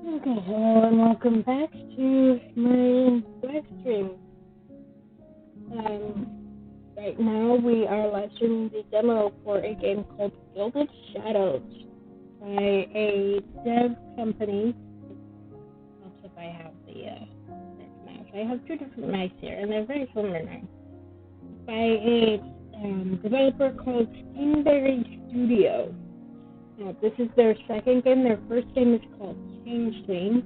Okay, hello and welcome back to my live stream. Right now we are live streaming the demo for a game called Gilded Shadows by a dev company. Let's see if I have the correct mouse. I have two different mice here, and they're very similar now. By a developer called Steamberry Studio. Now, this is their second game. Their first game is called Changeling,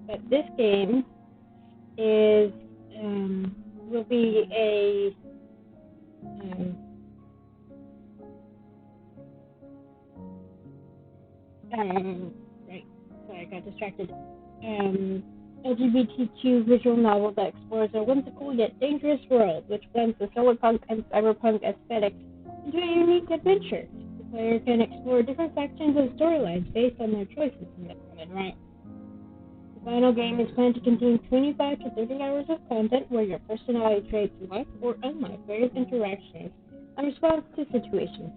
but this game is will be a right. Sorry, I got distracted. LGBTQ visual novel that explores a whimsical yet dangerous world, which blends the solarpunk and cyberpunk aesthetics into a unique adventure. The player can explore different sections of storylines based on their choices in the common route. The final game is planned to contain 25 to 30 hours of content where your personality traits like or unlike various interactions and response to situations.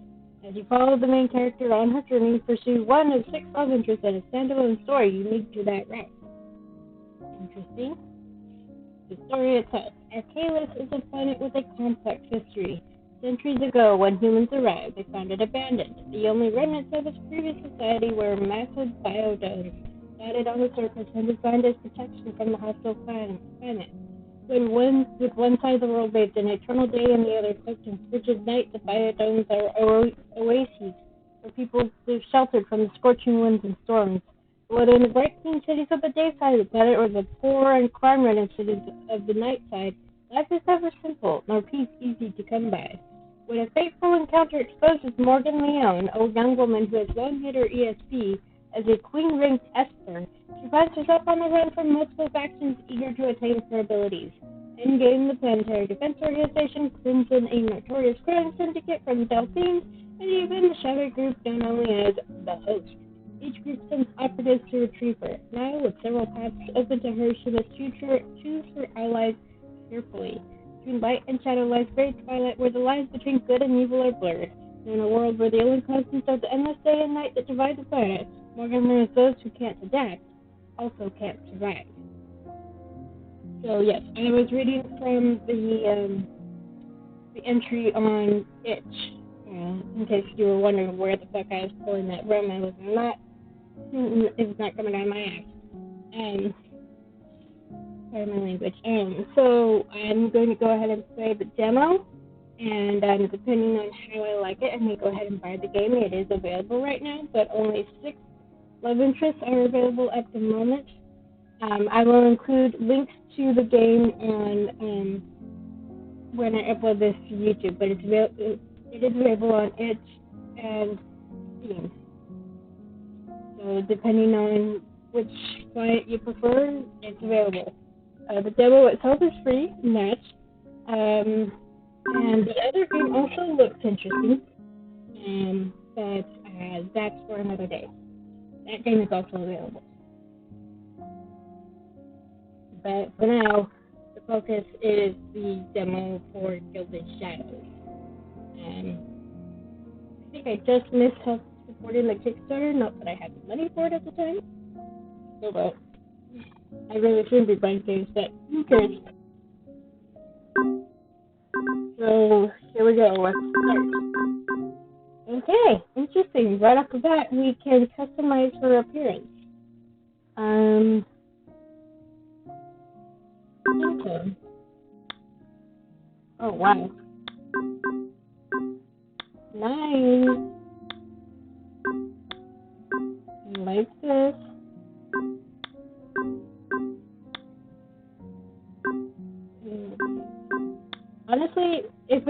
As you follow the main character on her journey, pursue one of 6 love interests and a standalone story unique to that route. Interesting. The story itself. Arcalis is a planet with a complex history. Centuries ago, when humans arrived, they found it abandoned. The only remnants of its previous society were massive biodomes dotted on the surface and designed as protection from the hostile planet. With one side of the world bathed in eternal day and the other cloaked in frigid night, the biodomes are oases where people live sheltered from the scorching winds and storms. Whether in the bright clean cities of the day side of the planet or the poor and crime-ridden cities of the night side, life is never simple, nor peace easy to come by. When a fateful encounter exposes Morgan Leone, a young woman who has long hid her ESP as a queen-ranked Esper, she finds herself on the run from multiple factions eager to attain her abilities. In-game, the Planetary Defense Organization, Crimson, a notorious crime syndicate from Delphine, and even the Shadow Group known only as the Host. Each group sends operatives to retrieve her. Now, with several paths open to her, she must choose her allies carefully. Between light and shadow lies very twilight, where the lines between good and evil are blurred. And in a world where the only constants are the endless day and night that divide the planet, Morgan learns those who can't adapt also can't survive. So yes, I was reading from the entry on Itch. In case you were wondering where the fuck I was pulling that from, it was not coming out of my ass. Pardon my language. So I'm going to go ahead and play the demo, and depending on how I like it, I may go ahead and buy the game. It is available right now, but only 6 love interests are available at the moment. I will include links to the game on when I upload this to YouTube, but it is available on Itch and Steam. So depending on which client you prefer, it's available. The demo itself is free, and the other game also looks interesting, but that's for another day. That game is also available. But for now, the focus is the demo for Gilded Shadows. I think I just missed supporting the Kickstarter, not that I had the money for it at the time. So, I really shouldn't be buying games, but who cares? So, here we go. Let's start. Okay, interesting. Right off the bat, we can customize her appearance. Okay. Oh, wow. Nice. I like this. Honestly, if I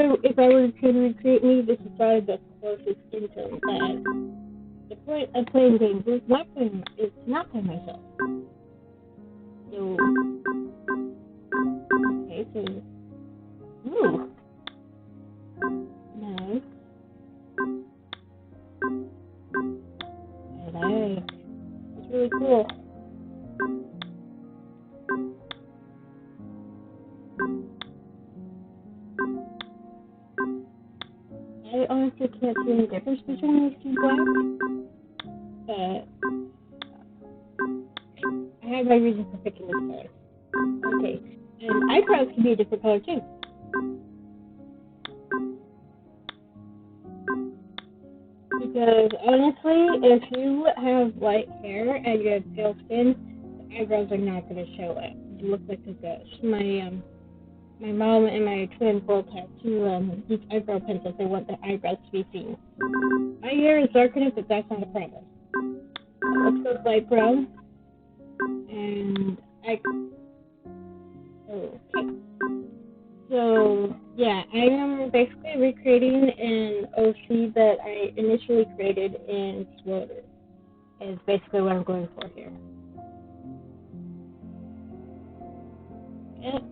were to recreate me, this is probably the closest skin tone. But the point of playing games is not by myself. So, okay, so, ooh, nice. I like. It's really cool. I honestly can't see any difference between these two blacks, but I have my reason for picking this color. Okay, and eyebrows can be a different color too. Because honestly, if you have light hair and you have pale skin, the eyebrows are not going to show it. You look like a ghost. My mom and my twin both have two these eyebrow pencils. They want their eyebrows to be seen. My hair is dark enough, but that's not a problem. Let's go light brown. And okay. So, yeah, I am basically recreating an OC that I initially created in Swoter, is basically what I'm going for here.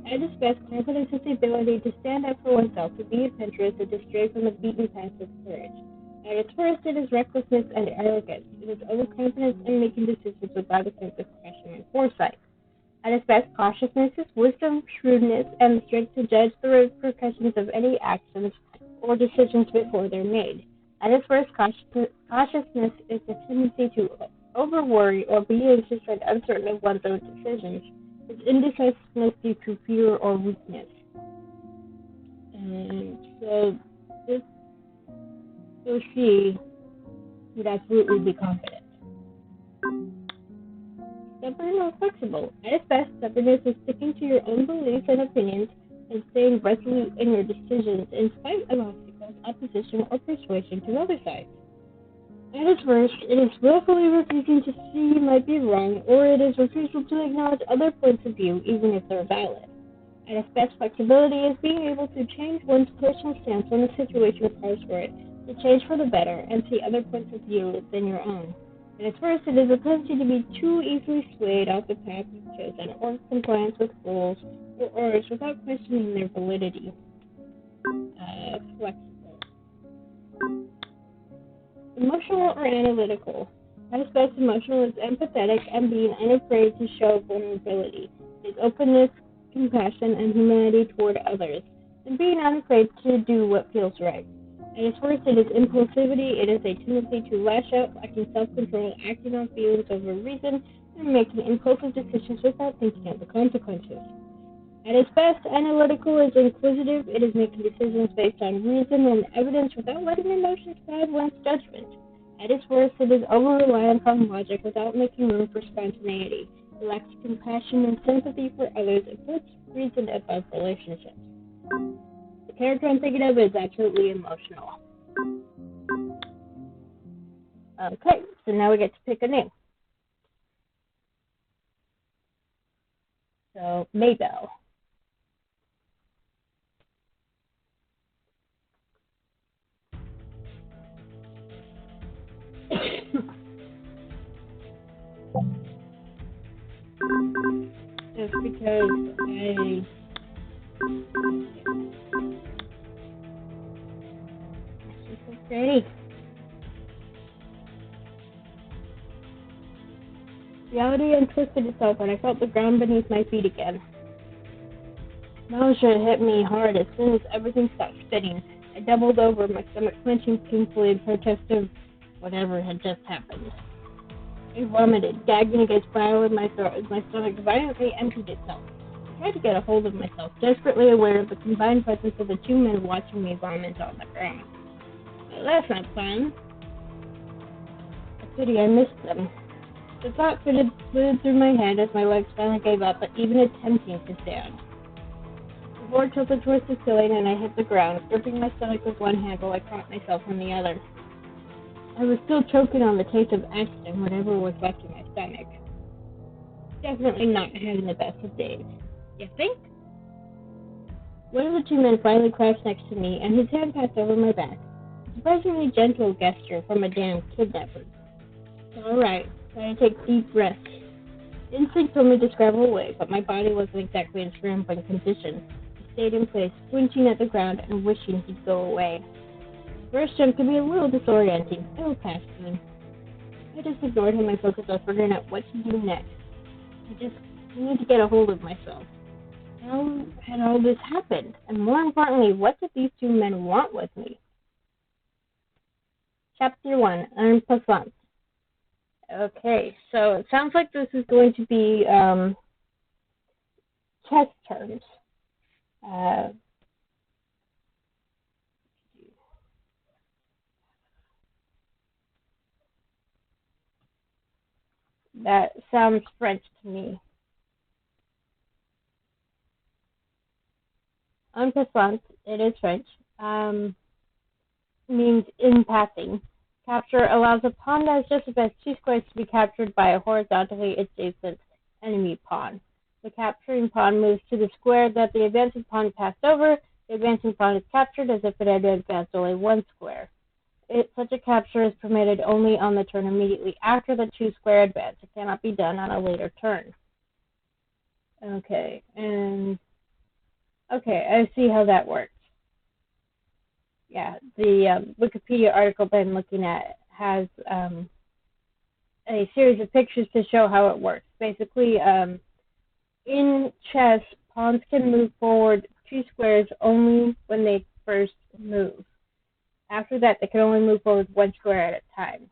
I discuss confidence is the ability to stand up for oneself, to be adventurous, and to stray from the beaten path with courage. At its worst, it is recklessness and arrogance. It is overconfidence and making decisions without a sense of caution and foresight. At its best, cautiousness is wisdom, shrewdness, and the strength to judge the repercussions of any actions or decisions before they're made. At its worst, cautiousness is the tendency to overworry or be anxious and uncertain of one's own decisions. It's indecisiveness due to fear or weakness. And so this OC would absolutely be confident. Stubborn or flexible. At its best, stubbornness is sticking to your own beliefs and opinions and staying resolute in your decisions in spite of obstacles, opposition, or persuasion to other sides. At its worst, it is willfully refusing to see you might be wrong, or it is refusal to acknowledge other points of view, even if they're valid. At its best, flexibility is being able to change one's personal stance when the situation calls for it, to change for the better, and see other points of view than your own. At its worst, it is a tendency to be too easily swayed off the path you've chosen, or compliance with rules or orders without questioning their validity. Flexible. Emotional or analytical. At its best, emotional is empathetic and being unafraid to show vulnerability. It is openness, compassion, and humanity toward others, and being unafraid to do what feels right. At its worst, it is impulsivity. It is a tendency to lash out, lacking self-control, acting on feelings over reason, and making impulsive decisions without thinking of the consequences. At its best, analytical is inquisitive. It is making decisions based on reason and evidence without letting emotions guide one's judgment. At its worst, it is over-reliant on logic without making room for spontaneity. It lacks compassion and sympathy for others. It puts reason above relationships. The character I'm thinking of is absolutely emotional. Okay, so now we get to pick a name. So, Maybell. Just because she's so pretty. Reality untwisted itself when I felt the ground beneath my feet again. Nausea hit me hard as soon as everything stopped spinning. I doubled over, my stomach clenching painfully in protest of whatever had just happened. I vomited, gagging against bile in my throat as my stomach violently emptied itself. I tried to get a hold of myself, desperately aware of the combined presence of the two men watching me vomit on the ground. Well, that's not fun. A pity I missed them. The thought flew through my head as my legs finally gave up, but even attempting to stand. The board tilted towards the ceiling and I hit the ground, gripping my stomach with one hand while I caught myself on the other. I was still choking on the taste of acid and whatever was left in my stomach. Definitely not having the best of days. You think? One of the two men finally crouched next to me, and his hand passed over my back. A surprisingly gentle gesture from a damn kidnapper. All right, try to take deep breaths. Instinct told me to scramble away, but my body wasn't exactly in scrambling condition. I stayed in place, squinching at the ground and wishing he'd go away. The first jump can be a little disorienting. It'll pass soon. I just ignored him and focused on figuring out what to do next. I need to get a hold of myself. How had all this happened? And more importantly, what did these two men want with me? Chapter 1, Un Passant. Okay, so it sounds like this is going to be chess terms. Uh, that sounds French to me. En passant, it is French. Means in passing. Capture allows a pawn that is just about 2 squares to be captured by a horizontally adjacent enemy pawn. The capturing pawn moves to the square that the advancing pawn passed over. The advancing pawn is captured as if it had advanced only 1 square. Such a capture is permitted only on the turn immediately after the 2-square advance. It cannot be done on a later turn. Okay, I see how that works. Yeah, the Wikipedia article that I'm looking at has a series of pictures to show how it works. Basically, in chess, pawns can move forward 2 squares only when they first move. After that, they can only move forward 1 square at a time.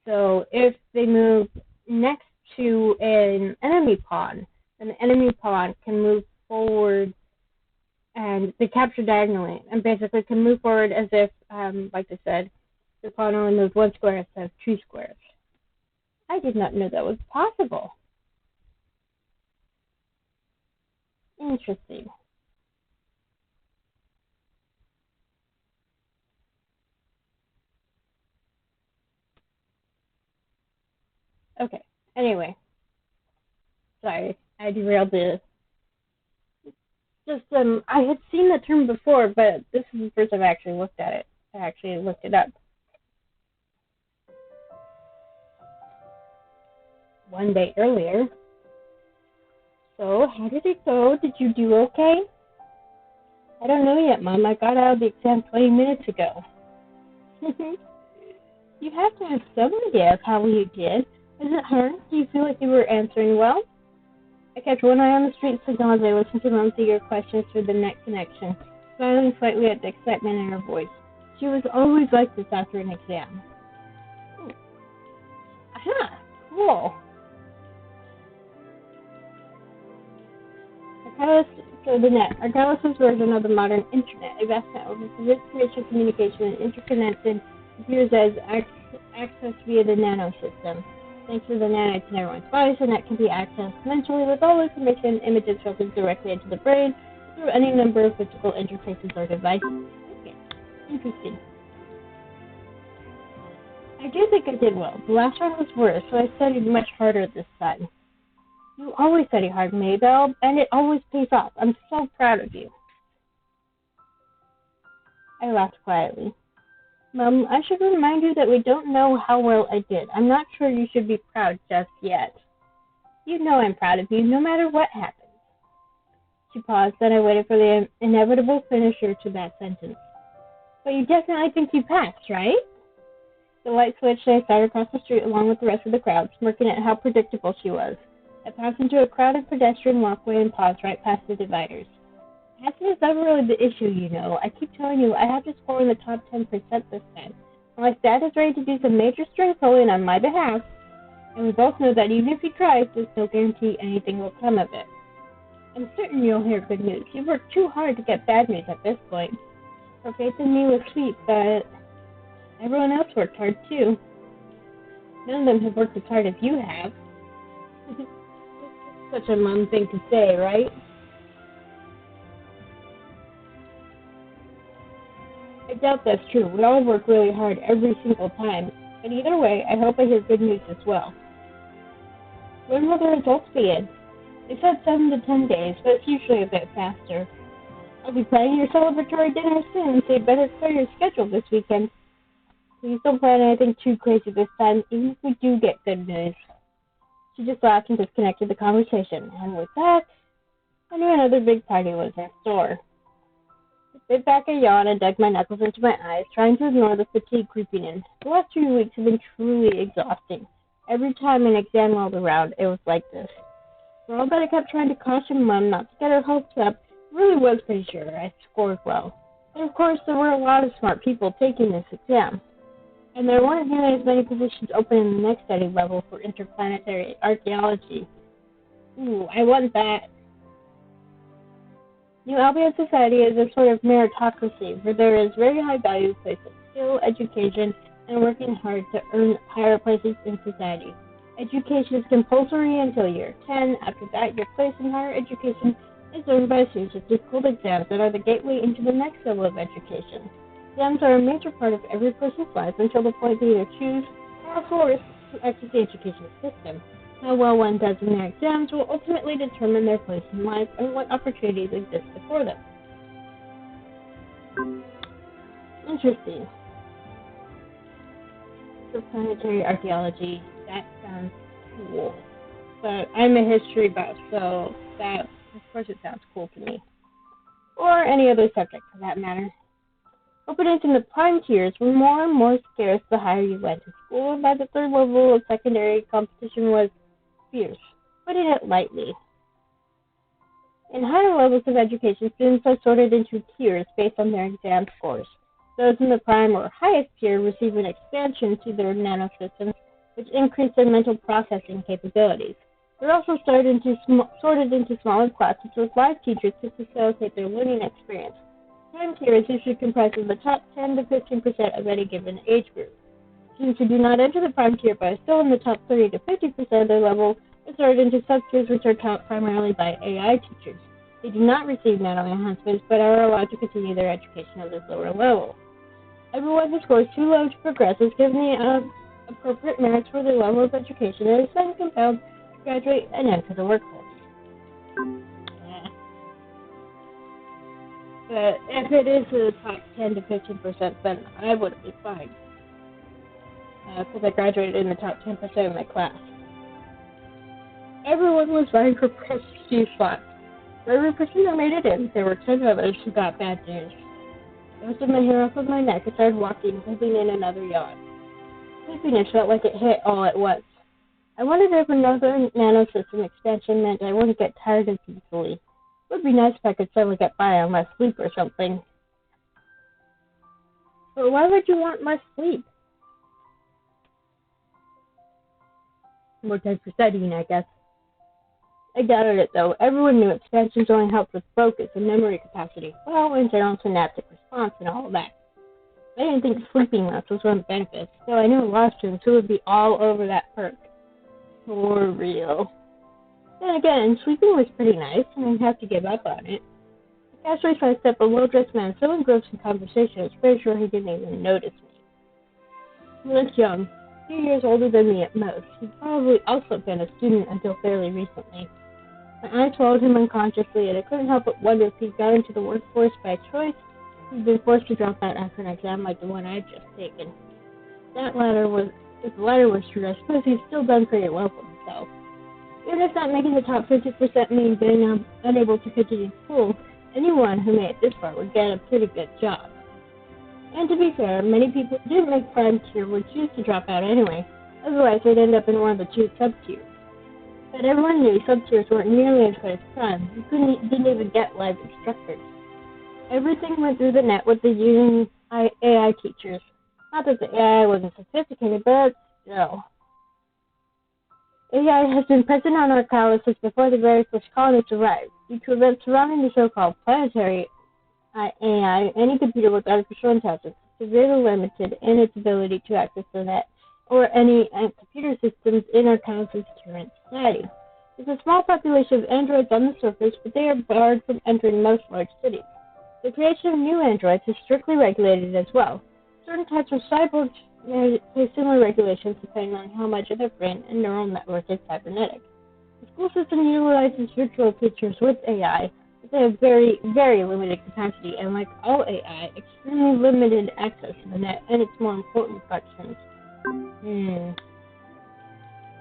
So if they move next to an enemy pawn, then the enemy pawn can move forward and they capture diagonally and basically can move forward as if, like I said, the pawn only moved 1 square instead of 2 squares. I did not know that was possible. Interesting. Okay, anyway. Sorry, I derailed the... I had seen the term before, but this is the first I've actually looked at it. I actually looked it up. One day earlier. So, how did it go? Did you do okay? I don't know yet, Mom. I got out of the exam 20 minutes ago. You have to have some idea of how you did. Is it hard? Do you feel like you were answering well? I kept one eye on the street signal as I listened to Mom's eager questions through the net connection, smiling slightly at the excitement in her voice. She was always like this after an exam. Aha! Cool. Arcalis' version of the modern internet, a vast network of information, communication, and interconnected computers as accessed via the nanosystem. Thanks to the nanites in everyone's bodies, the net can be accessed mentally with all information and images filtered directly into the brain through any number of physical interfaces or devices. Okay, interesting. I do think I did well. The last round was worse, so I studied much harder this time. You always study hard, Maybelle, and it always pays off. I'm so proud of you. I laughed quietly. Mom, I should remind you that we don't know how well I did. I'm not sure you should be proud just yet. You know I'm proud of you, no matter what happens. She paused, then I waited for the inevitable finisher to that sentence. But you definitely think you passed, right? The light switched and I started across the street along with the rest of the crowd, smirking at how predictable she was. I passed into a crowded pedestrian walkway and paused right past the dividers. Passing is never really the issue, you know. I keep telling you, I have to score in the top 10% this time. My dad is ready to do some major strength pulling on my behalf. And we both know that even if he tries, there's no guarantee anything will come of it. I'm certain you'll hear good news. You've worked too hard to get bad news at this point. Her faith in me was sweet, but everyone else worked hard too. None of them have worked as hard as you have. Such a mom thing to say, right? I doubt that's true. We all work really hard every single time. But either way, I hope I hear good news as well. When will the results be in? They said 7 to 10 days, but it's usually a bit faster. I'll be planning your celebratory dinner soon, so you better clear your schedule this weekend. Please don't plan anything too crazy this time, even if we do get good news. She just laughed and disconnected the conversation, and with that, I knew another big party was in store. I bit back a yawn and dug my knuckles into my eyes, trying to ignore the fatigue creeping in. The last 2 weeks have been truly exhausting. Every time an exam rolled around, it was like this. For all that I kept trying to caution Mom not to get her hopes up, I really was pretty sure I scored well. But of course, there were a lot of smart people taking this exam. And there weren't nearly as many positions open in the next study level for interplanetary archaeology. Ooh, I want that. New Albion society is a sort of meritocracy where there is very high value placed on skill, education, and working hard to earn higher places in society. Education is compulsory until year 10. After that, your place in higher education is earned by a series of difficult exams that are the gateway into the next level of education. Exams are a major part of every person's life until the point they either choose or are forced to exit the education system. How well one does in their exams will ultimately determine their place in life and what opportunities exist before them. Interesting. So planetary archaeology, that sounds cool. But I'm a history buff, so that, of course, it sounds cool to me. Or any other subject, for that matter. Openings in the prime tiers were more and more scarce the higher you went to school, and by the third level of secondary, competition was fierce, putting it lightly. In higher levels of education, students are sorted into tiers based on their exam scores. Those in the prime or highest tier receive an expansion to their nanosystems, which increase their mental processing capabilities. They're also sorted into smaller classes with live teachers to facilitate their learning experience. Prime tier is usually comprised of the top 10 to 15% of any given age group. Students who do not enter the prime tier but are still in the top 30 to 50% of their level are sorted into sub-tiers which are taught primarily by AI teachers. They do not receive nano enhancements but are allowed to continue their education at this lower level. Everyone who scores too low to progress is given the appropriate merits for their level of education and is then compelled to graduate and enter the workforce. But if it is the top 10 to 15%, then I would be fine. Because I graduated in the top 10% of my class. Everyone was vying for prestige slots. For every person that made it in, there were 10 others who got bad news. I lifted my hair off of my neck and started walking, hoping in another yawn. Sleepiness felt like it hit all at once. I wondered if another nanosystem expansion meant I wouldn't get tired as easily. It would be nice if I could suddenly get by on less sleep or something. But why would you want less sleep? More time for studying, I guess. I doubted it, though. Everyone knew expansions only helped with focus and memory capacity, well, in general synaptic response and all of that. I didn't think sleeping less was one of the benefits, though I knew a lot of students who would be all over that perk. For real. Then again, sleeping was pretty nice, and I didn't have to give up on it. I casually sidestepped a well-dressed man so engrossed in conversation I was pretty sure he didn't even notice me. He looked young, a few years older than me at most. He'd probably also been a student until fairly recently. My eyes followed him unconsciously, and I couldn't help but wonder if he'd got into the workforce by choice, or he'd been forced to drop out after an exam like the one I'd just taken. If the latter was true, I suppose he's still done pretty well for himself. Even if not making the top 50% means being unable to continue school, anyone who made it this far would get a pretty good job. And to be fair, many people who didn't make prime tier would choose to drop out anyway, otherwise they'd end up in one of the two sub-tiers. But everyone knew sub-tiers weren't nearly as good as prime. You didn't even get live instructors. Everything went through the net with the using AI teachers. Not that the AI wasn't sophisticated, but still. AI has been present on our colonies since before the very first colonists arrived. Due to events surrounding the so-called planetary AI, any computer with artificial intelligence is severely limited in its ability to access the net or any computer systems in our colony's current society. There's a small population of androids on the surface, but they are barred from entering most large cities. The creation of new androids is strictly regulated as well. Certain types of cyborgs face similar regulations depending on how much of their brain and neural network is cybernetic. The school system utilizes virtual teachers with AI, but they have very, very limited capacity and, like all AI, extremely limited access to the net and its more important functions.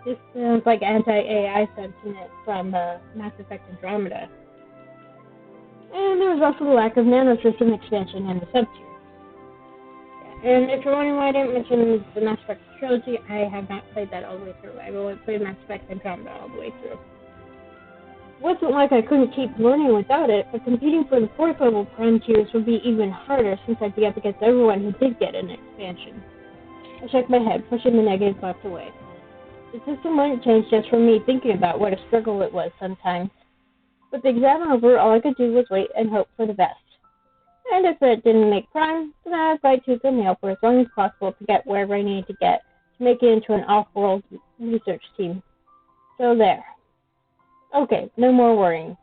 This sounds like anti-AI sentiment from Mass Effect Andromeda. And there was also the lack of nanosystem expansion in the sub-tier. And if you're wondering why I didn't mention the Mass Effect trilogy, I have not played that all the way through. I've only played Mass Effect Andromeda all the way through. It wasn't like I couldn't keep learning without it, but competing for the 4th level prime tiers would be even harder since I'd be up against everyone who did get an expansion. I shook my head, pushing the negative thoughts away. The system wouldn't change just from me thinking about what a struggle it was sometimes. With the exam over, all I could do was wait and hope for the best. And if it didn't make prime, then I'd fight tooth and nail for as long as possible to get wherever I needed to get to make it into an off-world research team. So there. Okay, no more worrying.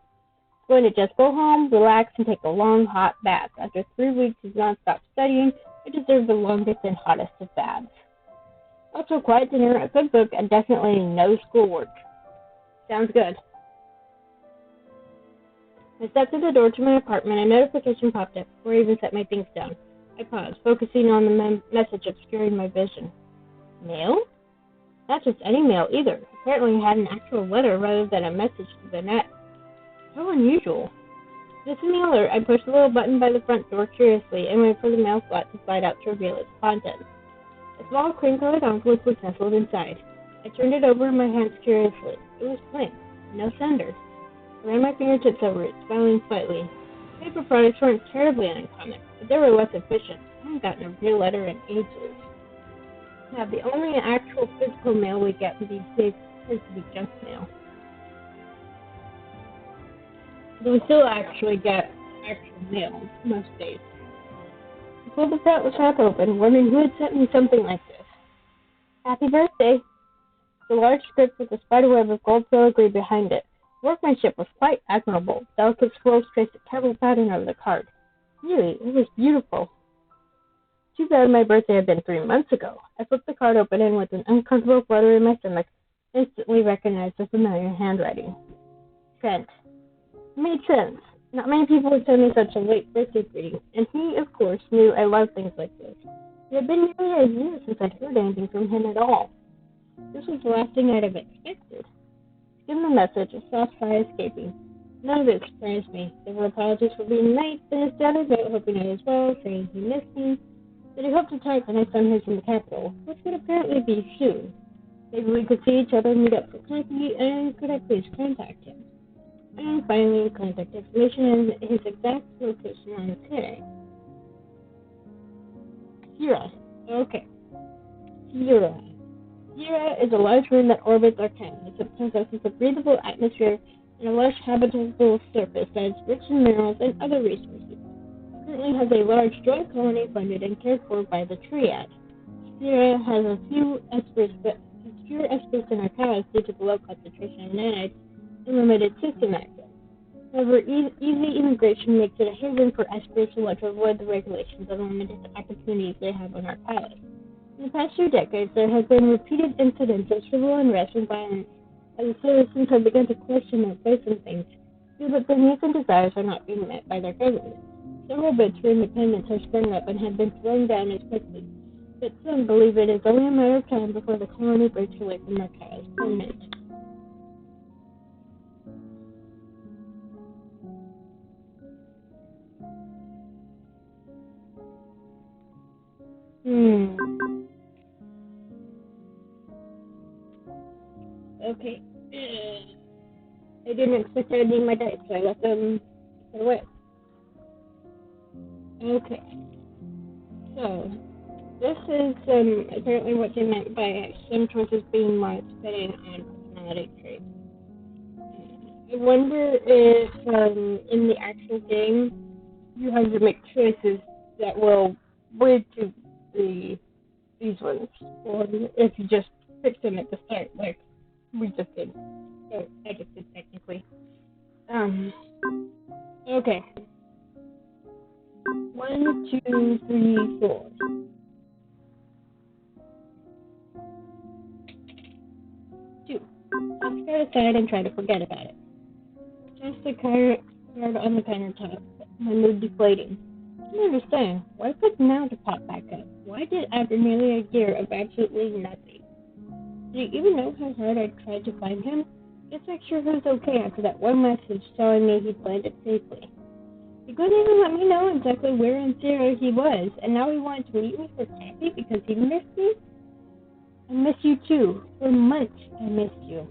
I'm going to just go home, relax, and take a long, hot bath. After 3 weeks of non-stop studying, I deserve the longest and hottest of baths. Also, quiet dinner, a good book, and definitely no schoolwork. Sounds good. I stepped to the door to my apartment. A notification popped up before I even set my things down. I paused, focusing on the message obscuring my vision. Mail? Not just any mail either. Apparently it had an actual letter rather than a message to the net. How unusual. Missing the alert, I pushed the little button by the front door curiously and waited for the mail slot to slide out to reveal its contents. A small cream-colored envelope was nestled inside. I turned it over in my hands curiously. It was blank. No sender. I ran my fingertips over it, smiling slightly. Paper products weren't terribly uncommon, but they were less efficient. I hadn't gotten a real letter in ages. Now, the only actual physical mail we get these days tends to be junk mail. But we still actually get actual mail most days. I pulled the flap open, wondering who had sent me something like this. Happy birthday! The large script with a spiderweb of gold filigree behind it. Workmanship was quite admirable. Delicate scrolls traced a careful pattern over the card. Really, it was beautiful. Too bad my birthday had been 3 months ago. I flipped the card open and with an uncomfortable flutter in my stomach, instantly recognized the familiar handwriting. Trent. It made sense. Not many people would send me such a late birthday greeting, and he, of course, knew I loved things like this. It had been nearly a year since I'd heard anything from him at all. This was the last thing I'd have expected. In the message, a soft sigh escaping. None of it surprised me. There were apologies for being late, then a standard note hoping I was well, saying he missed me, that he hoped to talk the next time he was in the capital, which would apparently be soon. Maybe we could see each other, meet up for coffee, and could I please contact him? And finally, contact information and his exact location on today. Sierra. Okay. Sierra. Sierra is a large moon that orbits our planet. It possesses a breathable atmosphere and a lush habitable surface that is rich in minerals and other resources. It currently has a large joint colony funded and cared for by the Triad. Sierra has a few Espers, but fewer Espers in our palace due to the low concentration of nanites and limited system access. However, easy immigration makes it a haven for Espers who want to avoid the regulations and limited opportunities they have on our palace. In the past 2 decades, there have been repeated incidents of civil unrest and violence, as the citizens have begun to question their place in things, feel that their needs and desires are not being met by their government. Several bids for independence have sprung up and have been thrown down as quickly, but some believe it is only a matter of time before the colony breaks away from our palace permanently. Okay. I didn't expect I'd need my dice, so I let them put away. Okay. So, this is apparently what they meant by some choices being marked depending on personality traits. I wonder if in the actual game you have to make choices that will lead to these ones, or if you just pick them at the start, like we just did. So I just did technically. Okay. 1, 2, 3, 4. 2. I'll set it aside and try to forget about it. Just the card on the countertop. My mood deflating. I don't understand. Why put now to pop back up? Why did after nearly a year of absolutely nothing? Did you even know how hard I tried to find him? Guess I sure was okay after that one message telling me he'd landed safely. He couldn't even let me know exactly where in Syria he was, and now he wanted to meet me for coffee because he missed me? I miss you too. For months I missed you.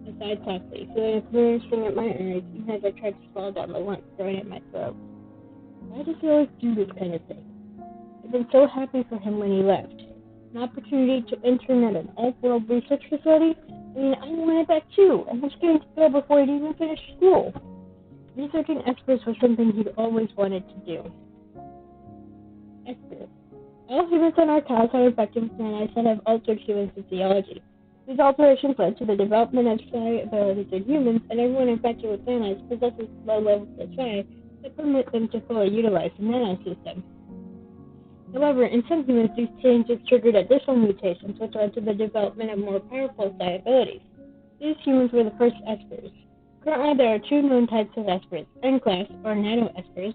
I sighed softly, feeling a clear string at my eyes, even as I tried to swallow down the lump growing at my throat. Why does he always do this kind of thing? I've been so happy for him when he left. an opportunity to intern at an off-world research facility. I mean, I wanted that too. I was going to go before I'd even finished school. Researching Espers was something he'd always wanted to do. Esper. All humans on our cows are infected with nanites that have altered human physiology. These alterations led to the development of psi abilities in humans, and everyone infected with nanites possesses low levels of psi that permit them to fully utilize the nanosystem. However, in some humans, these changes triggered additional mutations, which led to the development of more powerful psi abilities. These humans were the first Espers. Currently, there are two known types of Espers: N-class, or nano-Espers,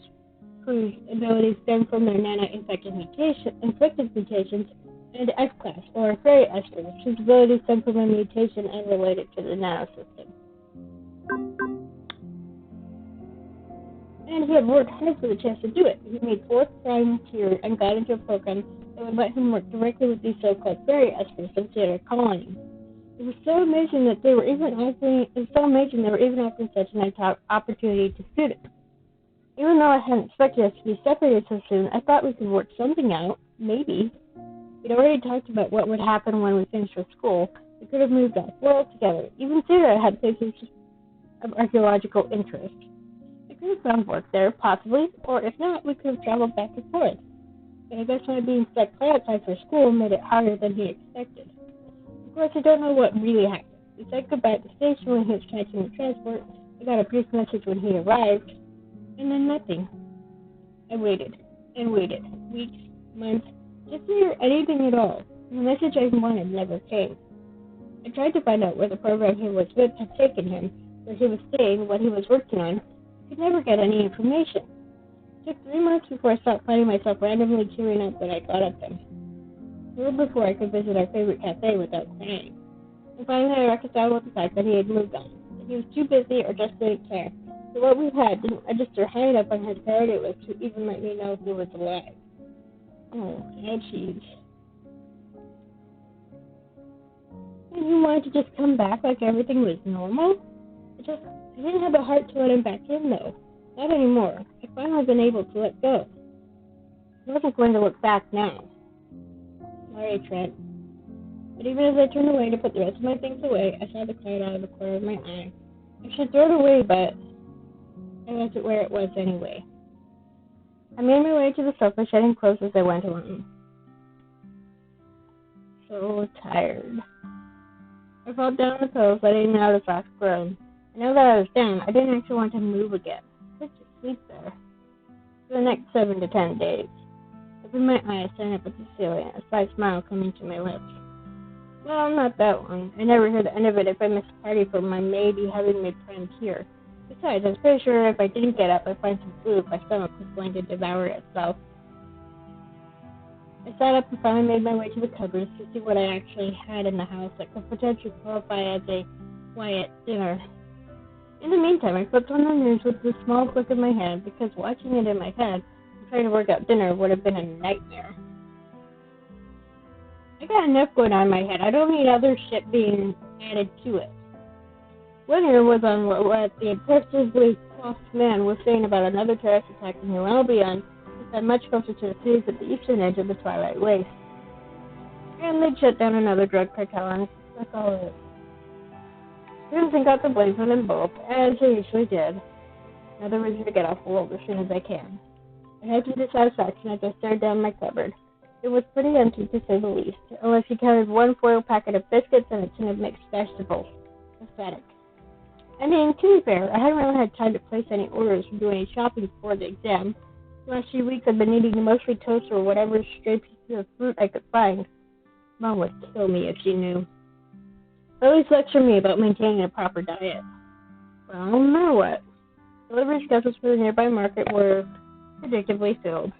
whose abilities stem from their nano-infected mutations, and F-class, or fairy Espers, whose abilities stem from a mutation unrelated to the nanosystem. And he had worked hard for the chance to do it. He made fourth frontier and got into a program that would let him work directly with these so-called fairy Espers instead of colonies. It was so amazing that they were even offering such an opportunity to students. Even though I hadn't expected us to be separated so soon, I thought we could work something out. Maybe. We'd already talked about what would happen when we finished with school. We could have moved off-world together. Even Sarah had places of archaeological interest. We could have found work there, possibly, or if not, we could have traveled back and forth. But I guess my being stuck outside for school made it harder than he expected. Of course, I don't know what really happened. We said goodbye at the station when he was catching the transport. I got a brief message when he arrived, and then nothing. I waited and waited, weeks, months, just to hear anything at all. The message I wanted never came. I tried to find out where the program he was with had taken him, where he was staying, what he was working on. I could never get any information. It took 3 months before I stopped finding myself randomly tearing up when I got at them. Well before I could visit our favorite cafe without crying. And finally I reconciled with the fact that he had moved on, that he was too busy or just didn't care. So what we had didn't register high enough on his priority list to even let me know he was alive. Oh, ouchies. And he wanted to just come back like everything was normal? I didn't have the heart to let him back in, though. Not anymore. I've finally been able to let go. I wasn't going to look back now. Sorry, Trent. But even as I turned away to put the rest of my things away, I saw the cloud out of the corner of my eye. I should throw it away, but I left it where it was anyway. I made my way to the sofa, shedding clothes as I went along. So tired. I fell down on the pillows, letting out a soft groan. And now that I was down, I didn't actually want to move again. I could just sleep there. For the next 7 to 10 days. I opened my eyes, staring up at the ceiling, a slight smile coming to my lips. Well, not that long. I never heard the end of it if I missed a party from my maybe having made friends here. Besides, I was pretty sure if I didn't get up, I'd find some food. My stomach was going to devour itself. I sat up and finally made my way to the cupboards to see what I actually had in the house that could potentially qualify as a quiet dinner. In the meantime, I flipped on the news with a small click of my hand because watching it in my head and trying to work out dinner would have been a nightmare. I got enough going on in my head. I don't need other shit being added to it. Winter was on what the impressively coughed man was saying about another terrorist attack in New Albion, and much closer to the cities at the eastern edge of the Twilight Waste. And they'd shut down another drug cartel, and that's all it is. Crimson got the blaze on them both, as they usually did. Another reason to get off the world as soon as I can. I had some dissatisfaction as I stared down my cupboard. It was pretty empty, to say the least, unless you counted one foil packet of biscuits and a tin of mixed vegetables. Pathetic. I mean, to be fair, I hadn't really had time to place any orders or do any shopping before the exam. The last few weeks I've been eating mostly toast or whatever stray pieces of fruit I could find. Mom would kill me if she knew. Always lectured me about maintaining a proper diet. Well, now what? Delivery schedules for the nearby market were predictably filled,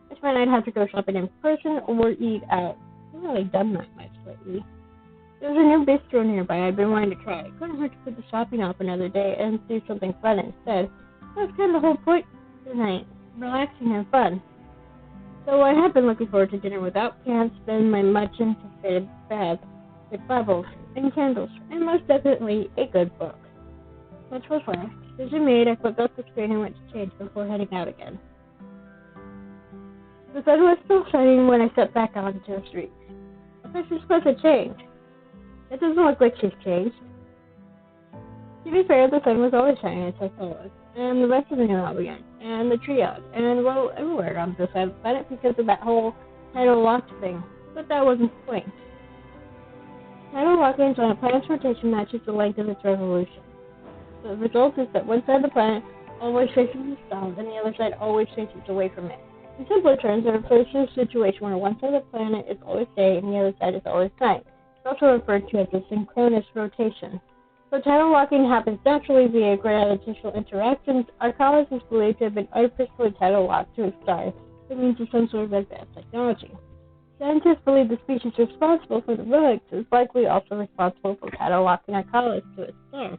which meant I'd have to go shopping in person or eat out. I haven't really done that much lately. There was a new bistro nearby I'd been wanting to try. It couldn't hurt to put the shopping off another day and do something fun instead. That was kind of the whole point tonight. Relaxing and fun. So I have been looking forward to dinner without pants, then my much anticipated bath with bubbles and candles, and most definitely a good book. Much was left. Decision made, I flipped up the screen and went to change before heading out again. The sun was still shining when I stepped back onto the street. I thought she was supposed to change. It doesn't look like she's changed. To be fair, the sun was always shining as I saw it, and the rest of the new began, and the triage, and well, everywhere on this side of the planet because of that whole tidal lock thing. But that wasn't the point. Tidal lock means when a planet's rotation matches the length of its revolution. The result is that one side of the planet always faces the sun, and the other side always faces away from it. In simpler terms, it refers to a situation where one side of the planet is always day and the other side is always night. It's also referred to as a synchronous rotation. So tidal locking happens naturally via gravitational interactions. Our college is believed to have been artificially tidal locked to a star by means of some sort of advanced technology. Scientists believe the species responsible for the relics is likely also responsible for tidal locking our college to a star.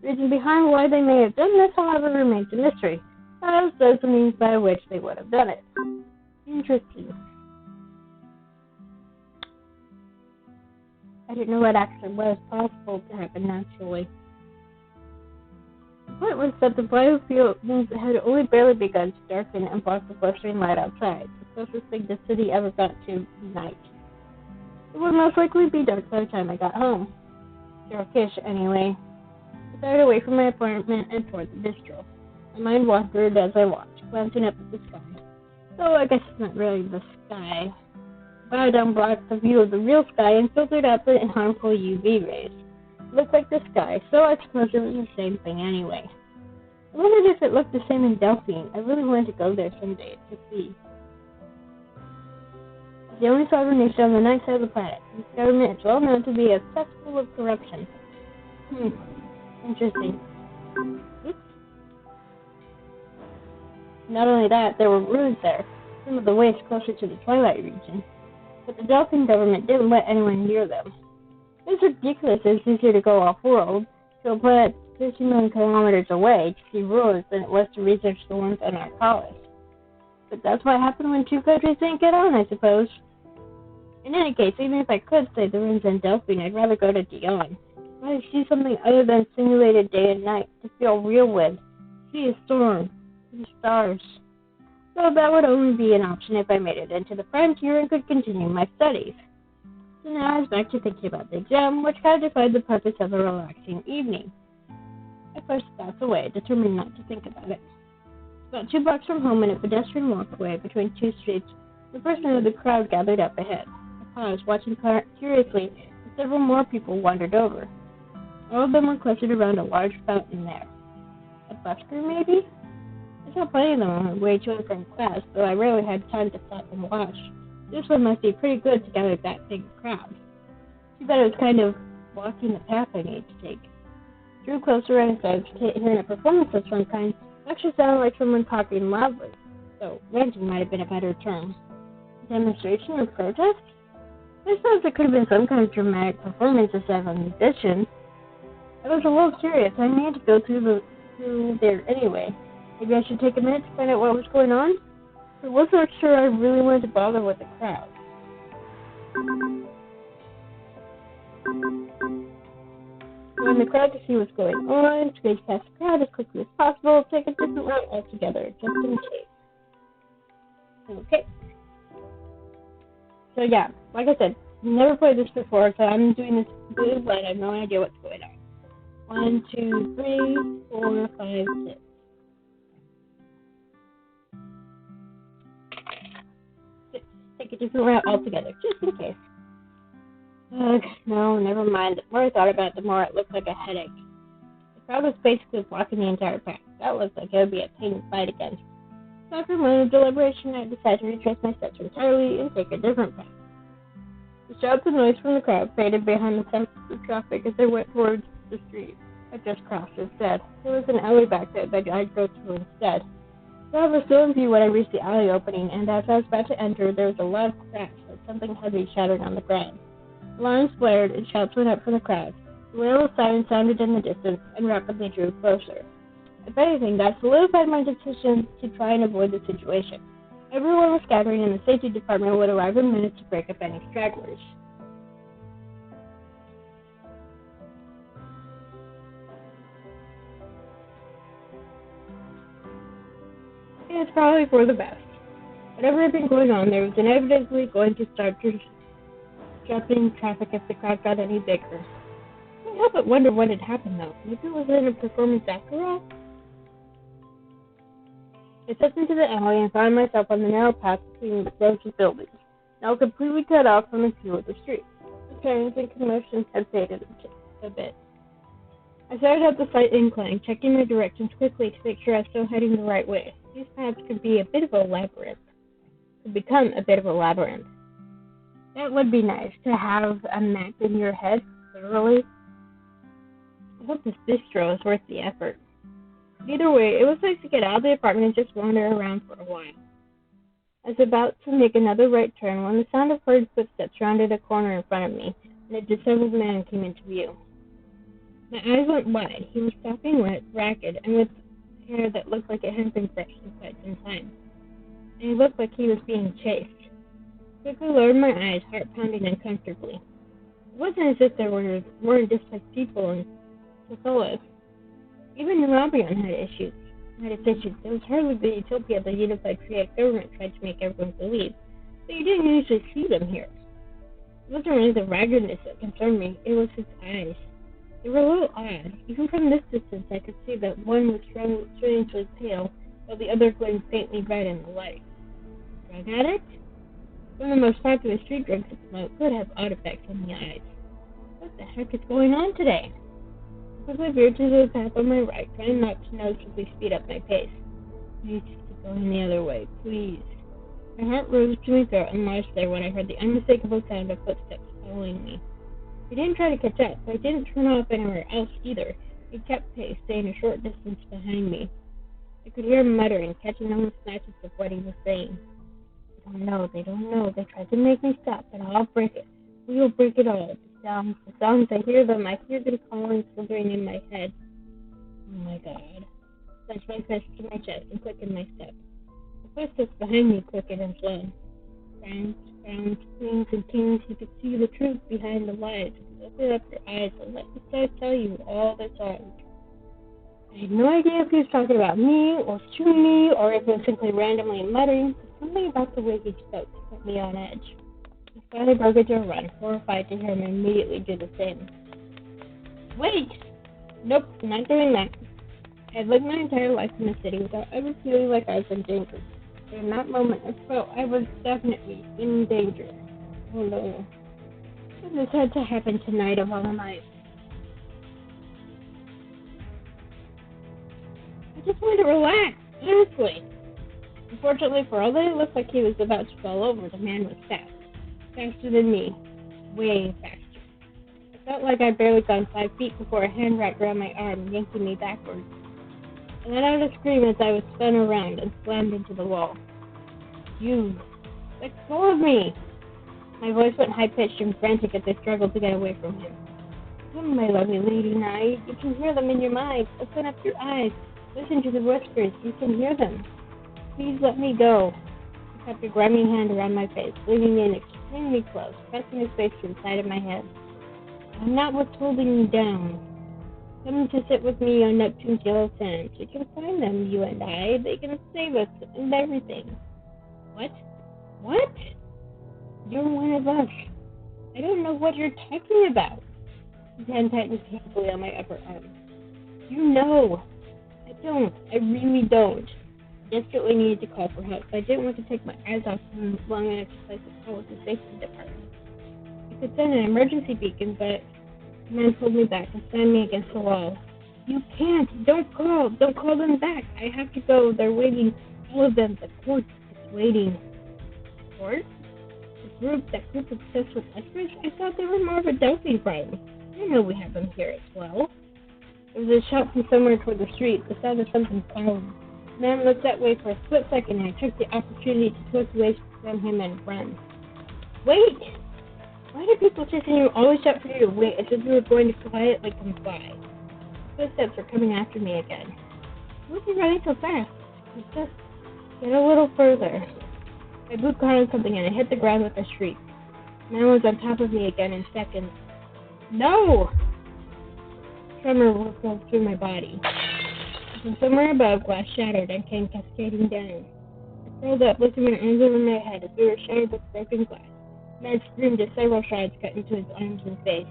The reason behind why they may have done this, however, remains a mystery, as does the means by which they would have done it. Interesting. I didn't know what actually was possible to happen naturally. The point was that the biofield had only barely begun to darken and block the blustering light outside, the closest thing the city ever got to night. It would most likely be dark by the time I got home. Darkish, anyway. I started away from my apartment and toward the bistro. My mind wandered as I walked, glancing up at the sky. Though I guess it's not really the sky. Biodome blocked the view of the real sky and filtered out the harmful UV rays. It looked like the sky, so I suppose it was the same thing anyway. I wondered if it looked the same in Delphine. I really wanted to go there someday to see. It's the only sovereign nation on the night side of the planet. This government is well known to be a cesspool of corruption. Interesting. Oops. Not only that, there were ruins there, some of the waste closer to the twilight region. But the Delphin government didn't let anyone near them. It's ridiculous that it's easier to go off-world to a planet 50 million kilometers away to see ruins than it was to research the ones on our college. But that's what happened when two countries didn't get on, I suppose. In any case, even if I could stay the ruins in Delphine, I'd rather go to Dion. I'd rather see something other than simulated day and night, to feel real with, see a storm, see stars. So that would only be an option if I made it into the frontier and could continue my studies. So now I was back to thinking about the exam, which kind of defied the purpose of a relaxing evening. I pushed thoughts away, determined not to think about it. About 2 blocks from home in a pedestrian walkway between two streets, the first of the crowd gathered up ahead. I paused, watching curiously as several more people wandered over. All of them were clustered around a large fountain there. A busker, maybe? I saw plenty of them on my way to and from class, though I rarely had time to stop and watch. This one must be pretty good to gather that big crowd. Too bad it was kind of blocking the path I needed to take. Drew closer and started hearing a performance of some kind. It actually sounded like someone talking loudly, so ranting might have been a better term. A demonstration or protest? I suppose it could have been some kind of dramatic performance instead of a musician. I was a little curious. I needed to go through there anyway. Maybe I should take a minute to find out what was going on? I wasn't sure I really wanted to bother with the crowd. Go in the crowd to see what's going on, squeeze past the crowd as quickly as possible, take a different route altogether, just in case. Okay. So yeah, like I said, never played this before, so I'm doing this completely blind. I have no idea what's going on. 1, 2, 3, 4, 5, 6. Take a different route altogether, just in case. No, never mind. The more I thought about it, the more it looked like a headache. The crowd was basically blocking the entire path. That looked like it would be a pain to fight against. So after a moment of deliberation, I decided to retrace my steps entirely and take a different path. The shouts and noise from the crowd faded behind the sense of traffic as I went towards the street I just crossed instead. There was an alley back there that I'd go through instead. However, still in view when I reached the alley opening, and as I was about to enter, there was a loud crash as something heavy shattered on the ground. Alarms blared and shouts went up from the crowd. The wail of sirens sounded in the distance and rapidly drew closer. If anything, that solidified my decision to try and avoid the situation. Everyone was scattering, and the safety department would arrive in minutes to break up any stragglers. It's probably for the best. Whatever had been going on, there was inevitably going to start disrupting traffic if the crowd got any bigger. I couldn't help but wonder what had happened, though. Maybe it wasn't a performance after all? I stepped into the alley and found myself on the narrow path between the rows of buildings, now completely cut off from the view of the street. The turns and commotions had faded a bit. I started up the slight incline, checking my directions quickly to make sure I was still heading the right way. These paths could be a bit of a labyrinth. Could become a bit of a labyrinth. That would be nice, to have a map in your head, literally. I hope this bistro is worth the effort. Either way, it was nice to get out of the apartment and just wander around for a while. I was about to make another right turn when the sound of hurried footsteps rounded a corner in front of me, and a disheveled man came into view. My eyes went wide. He was sopping wet, ragged, and with hair that looked like it hadn't been brushed in quite some time. And he looked like he was being chased. I quickly lowered my eyes, heart pounding uncomfortably. It wasn't as if there weren't displaced people in Sophia. Even New Albion had its issues. It was hardly the utopia the unified Create government tried to make everyone believe, but you didn't usually see them here. It wasn't really the raggedness that concerned me, it was his eyes. They were a little odd. Even from this distance, I could see that one was strangely pale, while the other glowed faintly red in the light. Drug addict? One of the most popular street drugs at the moment could have odd effects on the eyes. What the heck is going on today? I quickly veered to the path on my right, trying not to noticeably speed up my pace. Please keep going the other way, please. My heart rose to my throat and lodged there when I heard the unmistakable sound of footsteps following me. I didn't try to catch up, but I didn't turn off anywhere else either. He kept pace, staying a short distance behind me. I could hear him muttering, catching on the snatches of what he was saying. They don't know. They tried to make me stop, but I'll break it. We will break it all. The sounds, I hear them calling, slithering in my head. Oh my God. I clenched my fist to my chest and quickened my step. The footsteps behind me quickened and slowed. Frowns, queens, and kings, you could see the truth behind the lies. Open up your eyes and let the stars tell you all their songs. I had no idea if he was talking about me, or to me, or if it was simply randomly muttering, but something about the way he spoke put me on edge. I finally broke into a run, horrified to hear him immediately do the same. Wait! Nope, not doing that. I had lived my entire life in the city without ever feeling like I was in danger. But in that moment, I felt I was definitely in danger. Oh no. This had to happen tonight of all nights. I just wanted to relax, honestly. Unfortunately, for all that it looked like he was about to fall over, the man was fast. Faster than me. Way faster. I felt like I'd barely gone 5 feet before a hand wrapped around my arm, yanking me backwards. I let out a scream as I was spun around and slammed into the wall. You! Let go of me! My voice went high-pitched and frantic as I struggled to get away from him. Come, my lovely lady, now. You can hear them in your mind. Open up your eyes. Listen to the whispers. You can hear them. Please let me go. He kept a grimy hand around my face, leaning in extremely close, pressing his face to the side of my head. I'm not what's holding me down. Come to sit with me on Neptune's yellow sands. We can find them, you and I. They can save us and everything. What? What? You're one of us. I don't know what you're talking about. His hand tightened painfully on my upper arm. You know. I don't. I really don't. I desperately needed to call for help, but I didn't want to take my eyes off him long enough to place a call with the safety department. I could send an emergency beacon, but the man pulled me back and slammed me against the wall. You can't. Don't call. Don't call them back. I have to go. They're waiting. All of them. The court is waiting. Court? That group obsessed with Espers? I thought they were more of a Delphi problem. I know we have them here as well. There was a shout from somewhere toward the street, the sound of something falling. The man looked that way for a split second, and I took the opportunity to twist away from him and run. Wait! Why do people chasing you always shout for you to wait as if you were going to quietly comply? The footsteps were coming after me again. Why was he running so fast? Just get a little further. My boot caught on something and I hit the ground with a shriek. The man was on top of me again in seconds. No! Tremor rolled through my body. From somewhere above, glass shattered and came cascading down. I Curled up, lifting my arms over my head as we were shattered with broken glass. The man screamed as several shards cut into his arms and face.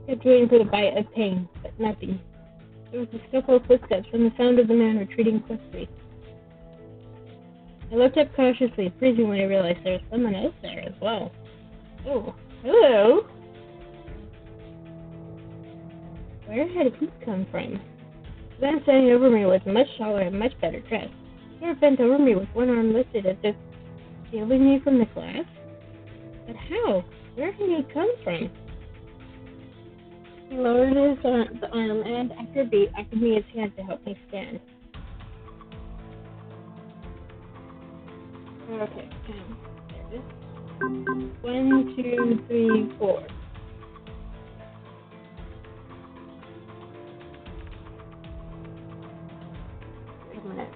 I kept waiting for the bite of pain, but nothing. There was the scuffle of footsteps and the sound of the man retreating quickly. I looked up cautiously, freezing when I realized there was someone else there as well. Oh, hello! Where had he come from? The man standing over me was much taller and much better dressed. He had bent over me with one arm lifted as if shielding me from the glass. But how? Where had he come from? He lowered his arm and, after a beat, offered me his hand to help me stand. Okay, there it is. 1, 2, 3, 4. Wait a minute.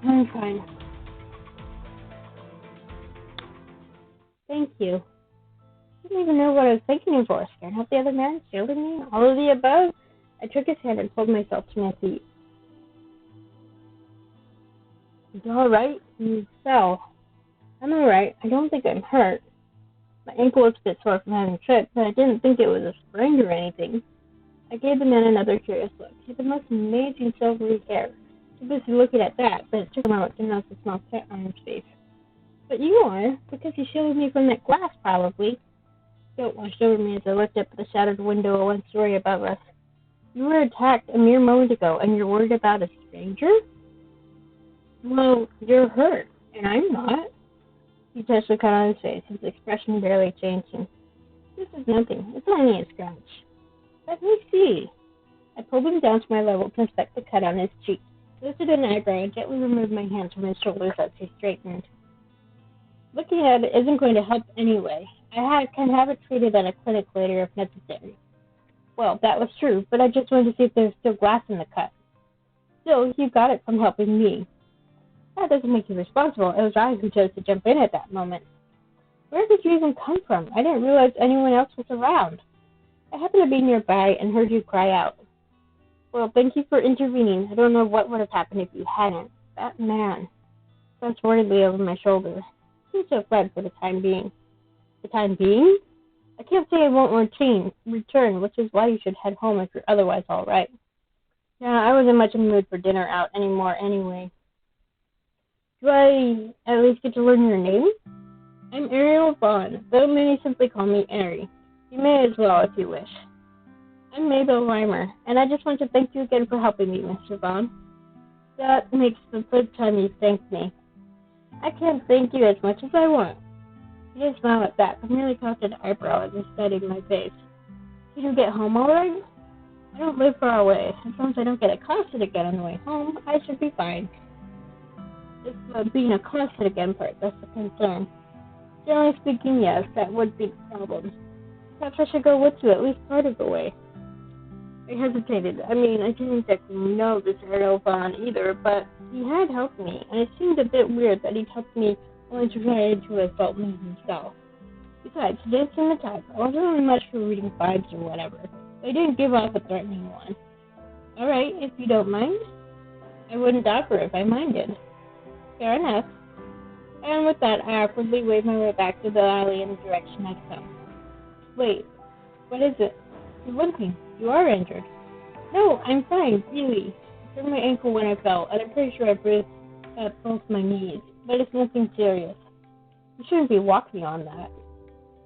I'm fine. Thank you. I didn't even know what I was thanking him for. Scared off the other man, shielding me, all of the above. I took his hand and pulled myself to my feet. You alright? You fell. I'm alright. I don't think I'm hurt. My ankle was a bit sore from having tripped, but I didn't think it was a sprain or anything. I gave the man another curious look. He had the most amazing silvery hair. Too busy looking at that, but it took a moment to notice the small cut on his face. But you are, because you shielded me from that glass, probably. Guilt washed over me as I looked up at the shattered window of one story above us. You were attacked a mere moment ago, and you're worried about a stranger? Well, you're hurt, and I'm not. He touched the cut on his face, his expression barely changing. This is nothing. It's only a scratch. Let me see. I pulled him down to my level to inspect the cut on his cheek, lifted an eyebrow, and gently removed my hands from his shoulders as he straightened. Looking at it isn't going to help anyway. I can have it treated at a clinic later if necessary. Well, that was true, but I just wanted to see if there's still glass in the cut. Still, you got it from helping me. That doesn't make you responsible. It was I who chose to jump in at that moment. Where did you even come from? I didn't realize anyone else was around. I happened to be nearby and heard you cry out. Well, thank you for intervening. I don't know what would have happened if you hadn't. That man. Glanced worriedly over my shoulder. Seems to have fled for the time being. The time being? I can't say I won't return, which is why you should head home if you're otherwise all right. Yeah, I wasn't much in the mood for dinner out anymore anyway. Do I at least get to learn your name? I'm Ariel Vaughan, though many simply call me Ari. You may as well if you wish. I'm Mabel Reimer, and I just want to thank you again for helping me, Mr. Vaughan. That makes the third time you've thanked me. I can't thank you as much as I want. He didn't smile at that, but merely cocked an eyebrow as he studied my face. Did you get home all right? I don't live far away. As long as I don't get accosted again on the way home, I should be fine. It's being accosted again part that's the concern. Generally speaking, yes, that would be the problem. Perhaps I should go with you at least part of the way. I hesitated. I didn't exactly know this Ariel Vaughan either, but he had helped me, and it seemed a bit weird that he'd helped me only to try to assault me himself. Besides, he didn't seem the type. I wasn't really much for reading vibes or whatever, but he didn't give off a threatening one. Alright, if you don't mind. I wouldn't offer if I minded. Fair enough. And with that, I awkwardly waved my way back to the alley in the direction I'd come. Wait, what is it? You're limping. You are injured. No, I'm fine, really. I turned my ankle when I fell, and I'm pretty sure I bruised both my knees, but it's nothing serious. You shouldn't be walking on that.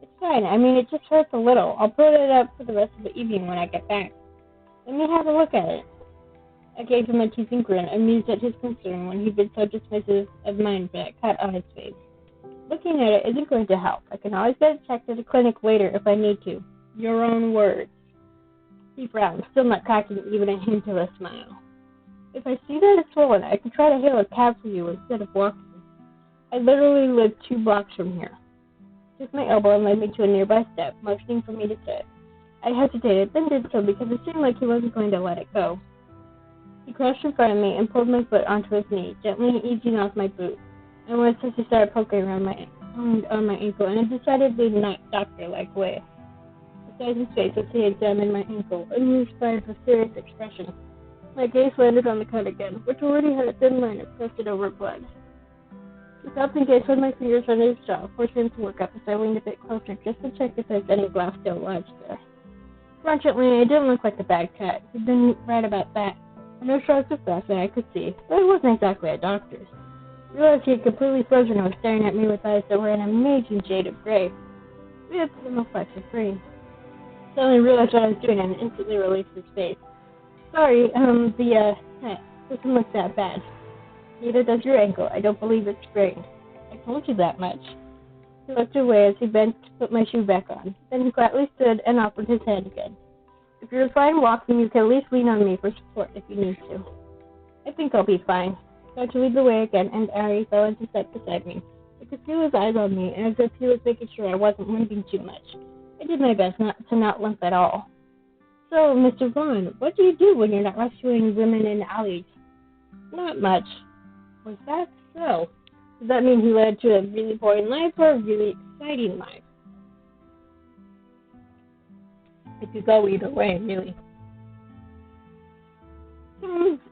It's fine. It just hurts a little. I'll put it up for the rest of the evening when I get back. Let me have a look at it. I gave him a teasing grin, amused at his concern when he'd been so dismissive of mine for that cut on his face. Looking at it isn't going to help. I can always get it checked at a clinic later if I need to. Your own words. He frowned, still not cracking even a hint of a smile. If I see that it's swollen, I can try to hail a cab for you instead of walking. I literally live 2 blocks from here. He took my elbow and led me to a nearby step, motioning for me to sit. I hesitated, then did so because it seemed like he wasn't going to let it go. He crouched in front of me and pulled my foot onto his knee, gently easing off my boot. I went as he started poking around on my ankle in a decidedly not doctor-like way. size his face as he examined my ankle, amused by his mysterious expression. My gaze landed on the cut again, which already had a thin line of crusted over blood. He stopped and gazed with my fingers under his jaw, forcing him to look up as I leaned a bit closer just to check if there's any glass still lodged there. Fortunately, it didn't look like a bad cut. He'd been right about that. No shards of glass that I could see, but it wasn't exactly a doctor's. I realized he had completely frozen and was staring at me with eyes that were an amazing shade of gray, with little flecks of green. Suddenly realized what I was doing and instantly released his face. Sorry, the cut doesn't look that bad. Neither does your ankle. I don't believe it's sprained. I told you that much. He looked away as he bent to put my shoe back on. Then he quietly stood and offered his hand again. If you're fine walking, you can at least lean on me for support if you need to. I think I'll be fine. Tried to lead the way again, and Ariel fell into step beside me. I could feel his eyes on me, as if he was making sure I wasn't limping too much. I did my best not to limp at all. So, Mr. Vaughan, what do you do when you're not rescuing women in alleys? Not much. Was that so? Does that mean he led to a really boring life or a really exciting life? It could go either way, really.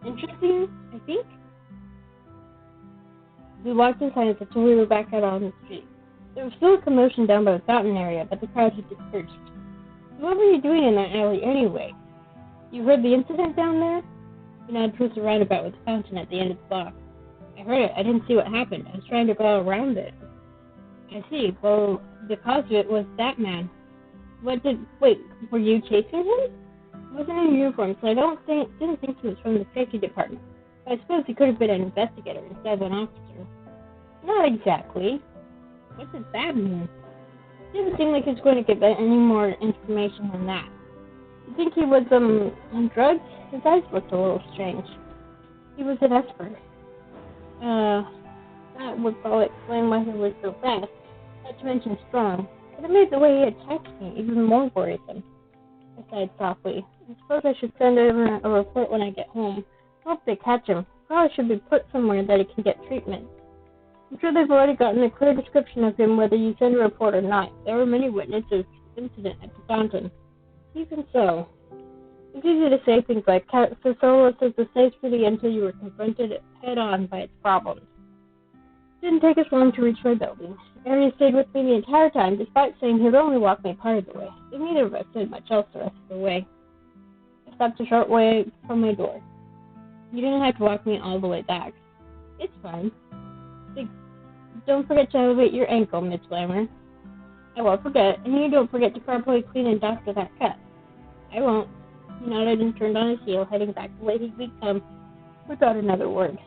Interesting, I think. We walked in silence until we were back out on the street. There was still a commotion down by the fountain area, but the crowd had dispersed. So what were you doing in that alley anyway? You heard the incident down there? We nodded towards the roundabout with the fountain at the end of the block. I heard it. I didn't see what happened. I was trying to go around it. I see. Well, the cause of it was that man. Wait, were you chasing him? He wasn't in uniform, so I didn't think he was from the safety department. But I suppose he could have been an investigator instead of an officer. Not exactly. What does that mean? It didn't seem like he was going to give any more information than that. You think he was, on drugs? His eyes looked a little strange. He was an Esper. That would probably explain why he was so fast, not to mention strong. But it made the way he attacked me even more worrisome. I sighed softly. I suppose I should send him a report when I get home. I hope they catch him. Probably should be put somewhere that he can get treatment. I'm sure they've already gotten a clear description of him whether you send a report or not. There were many witnesses to the incident at the fountain. Even so, it's easy to say things like, Sola says the safe city until you were confronted head-on by its problems. It didn't take us long to reach my building. Ariel stayed with me the entire time, despite saying he'd only walk me part of the way, so neither of us said much else the rest of the way. I stopped a short way from my door. You didn't have to walk me all the way back. It's fine. Don't forget to elevate your ankle, Miss Glamour. I won't forget, and you don't forget to properly clean and doctor that cut. I won't. He nodded and turned on his heel, heading back the way he'd become without another word.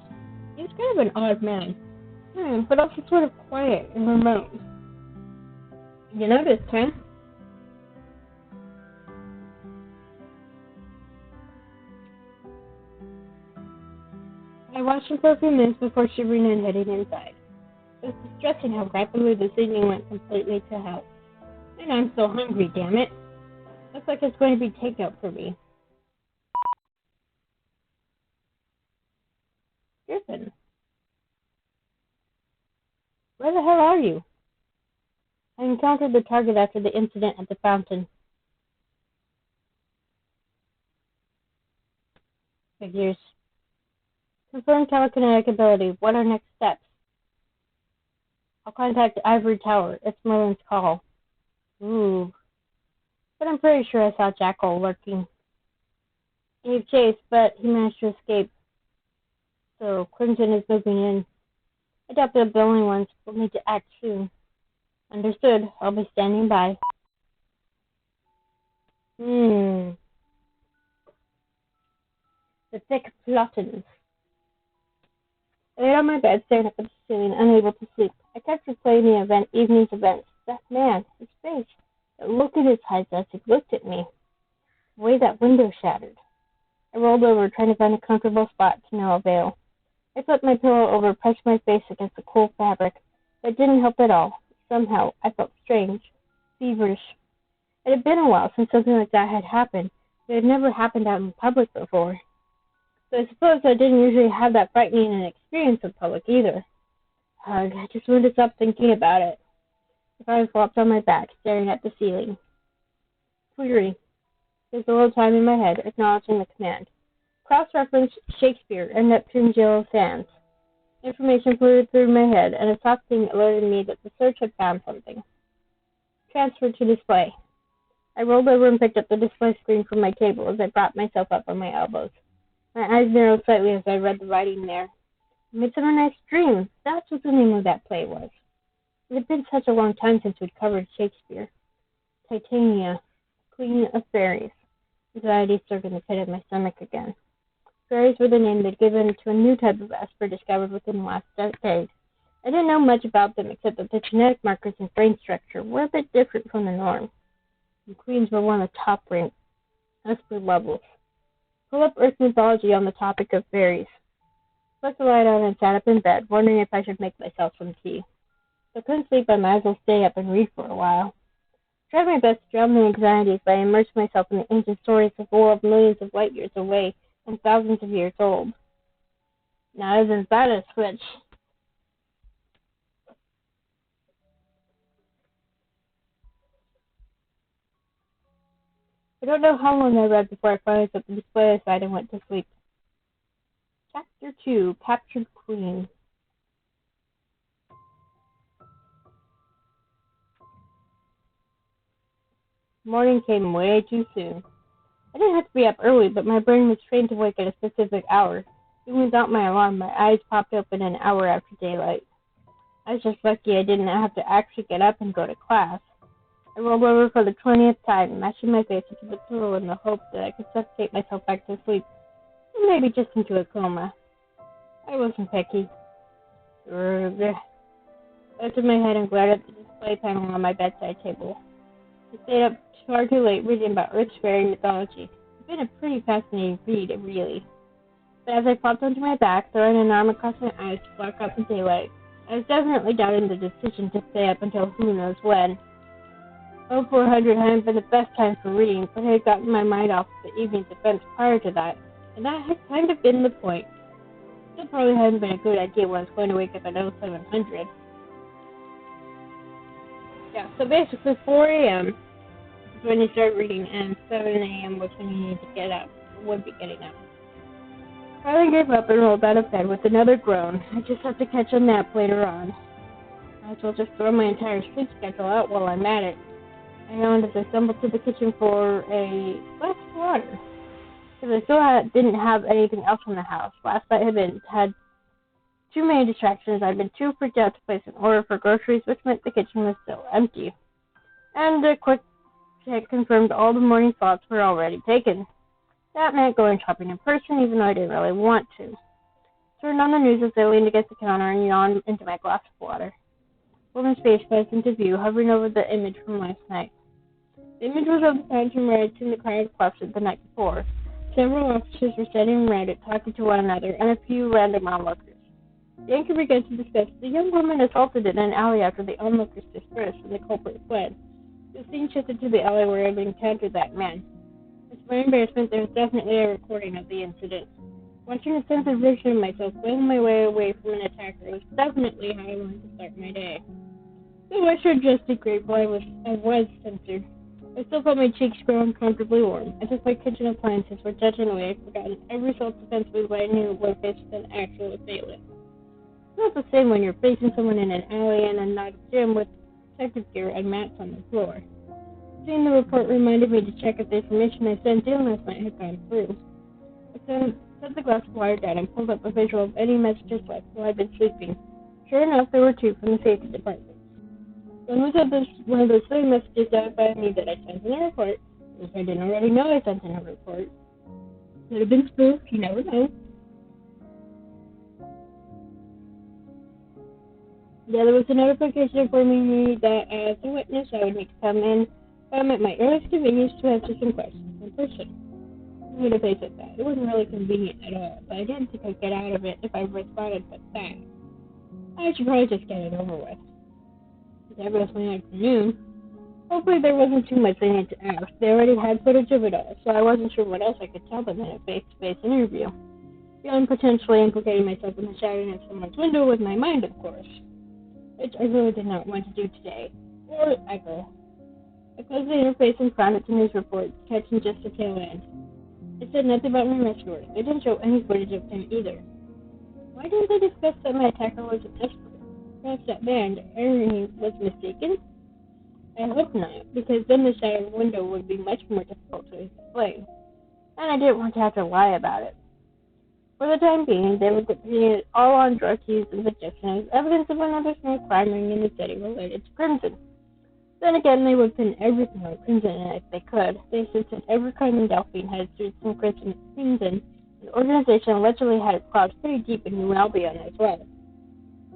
He was kind of an odd man, but also sort of quiet and remote. You noticed, huh? I watched him for a few minutes before shivering and heading inside. It was distressing how rapidly this evening went completely to hell. And I'm so hungry, damn it. Looks like it's going to be takeout for me. Griffin. Where the hell are you? I encountered the target after the incident at the fountain. Figures. Confirm telekinetic ability. What are next steps? I'll contact the Ivory Tower. It's Merlin's call. Ooh. But I'm pretty sure I saw Jackal lurking. He gave chase, but he managed to escape. So Crimson is moving in. I doubt they're the only ones. We'll need to act soon. Understood. I'll be standing by. The thick plottins. I lay on my bed, staring up at the ceiling, unable to sleep. I kept replaying the evening's events. That man, his face, the look in his eyes as he looked at me. The way that window shattered. I rolled over, trying to find a comfortable spot to no avail. I flipped my pillow over, pressed my face against the cool fabric, but it didn't help at all. Somehow, I felt strange, feverish. It had been a while since something like that had happened. It had never happened out in public before. So I suppose I didn't usually have that frightening an experience in public either. I just wanted to stop thinking about it. I flopped on my back, staring at the ceiling. query. There's a little time in my head, acknowledging the command. Cross-reference Shakespeare and Neptune's Yellow Sands. Information flew through my head, and a soft ding alerted me that the search had found something. Transfer to display. I rolled over and picked up the display screen from my table as I propped myself up on my elbows. My eyes narrowed slightly as I read the writing there. Midsummer Night's Dream. That's what the name of that play was. It had been such a long time since we'd covered Shakespeare. Titania, Queen of Fairies. Anxiety stirred in the pit of my stomach again. Fairies were the name they'd given to a new type of Esper discovered within the last decade. I didn't know much about them except that the genetic markers and brain structure were a bit different from the norm. The queens were one of the top-ranked Esper levels. Pull up Earth mythology on the topic of fairies. Put the light on and sat up in bed, wondering if I should make myself some tea. If I couldn't sleep, I might as well stay up and read for a while. I tried my best to drown my anxieties by immersing myself in the ancient stories of a world millions of light years away and thousands of years old. Now, isn't that a switch? I don't know how long I read before I finally put the display aside and went to sleep. Chapter 2, Captured Queen. Morning came way too soon. I didn't have to be up early, but my brain was trained to wake at a specific hour. Even without my alarm, my eyes popped open an hour after daylight. I was just lucky I didn't have to actually get up and go to class. I rolled over for the 20th time, mashing my face into the pillow in the hope that I could suffocate myself back to sleep, or maybe just into a coma. I wasn't picky. I lifted my head and glared at the display panel on my bedside table. I stayed up far too late reading about Earth's fairy mythology. It's been a pretty fascinating read, really. But as I flopped onto my back, throwing an arm across my eyes to block out the daylight, I was definitely doubting the decision to stay up until who knows when. 0400 hadn't been the best time for reading, but I had gotten my mind off the evening's events prior to that, and that had kind of been the point. Still probably hadn't been a good idea when I was going to wake up at 0700. Yeah, so basically 4 a.m. is when you start reading, and 7 a.m. was when you need to get up, or would be getting up. I finally gave up and rolled out of bed with another groan. I just have to catch a nap later on. Might as well just throw my entire sleep schedule out while I'm at it. I yawned as I stumbled to the kitchen for a glass of water, because I still didn't have anything else in the house. Last night had too many distractions. I'd been too freaked out to place an order for groceries, which meant the kitchen was still empty. And a quick check confirmed all the morning thoughts were already taken. That meant going shopping in person, even though I didn't really want to. Turned on the news as I leaned against the counter and yawned into my glass of water. Woman's face flashed into view, hovering over the image from last night. The image was of the fountain where I'd seen the crowd clustered the night before. Several officers were standing around it, talking to one another, and a few random onlookers. The anchor began to discuss the young woman assaulted in an alley after the onlookers dispersed and the culprit fled. The scene shifted to the alley where I'd encountered that man. To my embarrassment, there was definitely a recording of the incident. Watching a censored version of myself whale my way away from an attacker was definitely how I wanted to start my day. Though I should just be grateful I was censored. I still felt my cheeks grow uncomfortably warm, as if my kitchen appliances were judging away I'd forgotten every self-defense move I knew when faced with an actual assailant. It's not the same when you're facing someone in an alley and not a gym with protective gear and mats on the floor. Seeing the report reminded me to check if the information I sent in last night had gone through. I set the glass of water down and pulled up a visual of any messages left while I'd been sleeping. Sure enough, there were two from the safety department. One was one of those silly messages notifying me that I sent in a report, which I didn't already know I sent in a report. Could have been spoofed, you never know. The other was a notification informing me that as a witness I would need to come in at my earliest convenience to answer some questions in person. I'm going to face it that. It wasn't really convenient at all, but I didn't think I'd get out of it if I responded with that. I should probably just get it over with. That was my afternoon. Hopefully there wasn't too much they needed to ask. They already had footage of it all, so I wasn't sure what else I could tell them in a face-to-face interview. Beyond potentially implicating myself in the shattering of someone's window with my mind, of course. Which I really did not want to do today, or ever. I closed the interface and found its news report, catching just the tail end. It said nothing about my rescuer. They didn't show any footage of him either. Why didn't they discuss that my attacker was an Esper? Perhaps that band, Ariel, was mistaken? I hope not, because then the shattered window would be much more difficult to explain, and I didn't want to have to lie about it. For the time being, they would depend it all on drug use and suggestion as evidence of another small crime ring in the city related to Crimson. Then again, they would pin everything on Crimson if they could. They insisted every crime in Delphine had streets from Crimson, and the organization allegedly had its claws pretty deep in New Albion as well.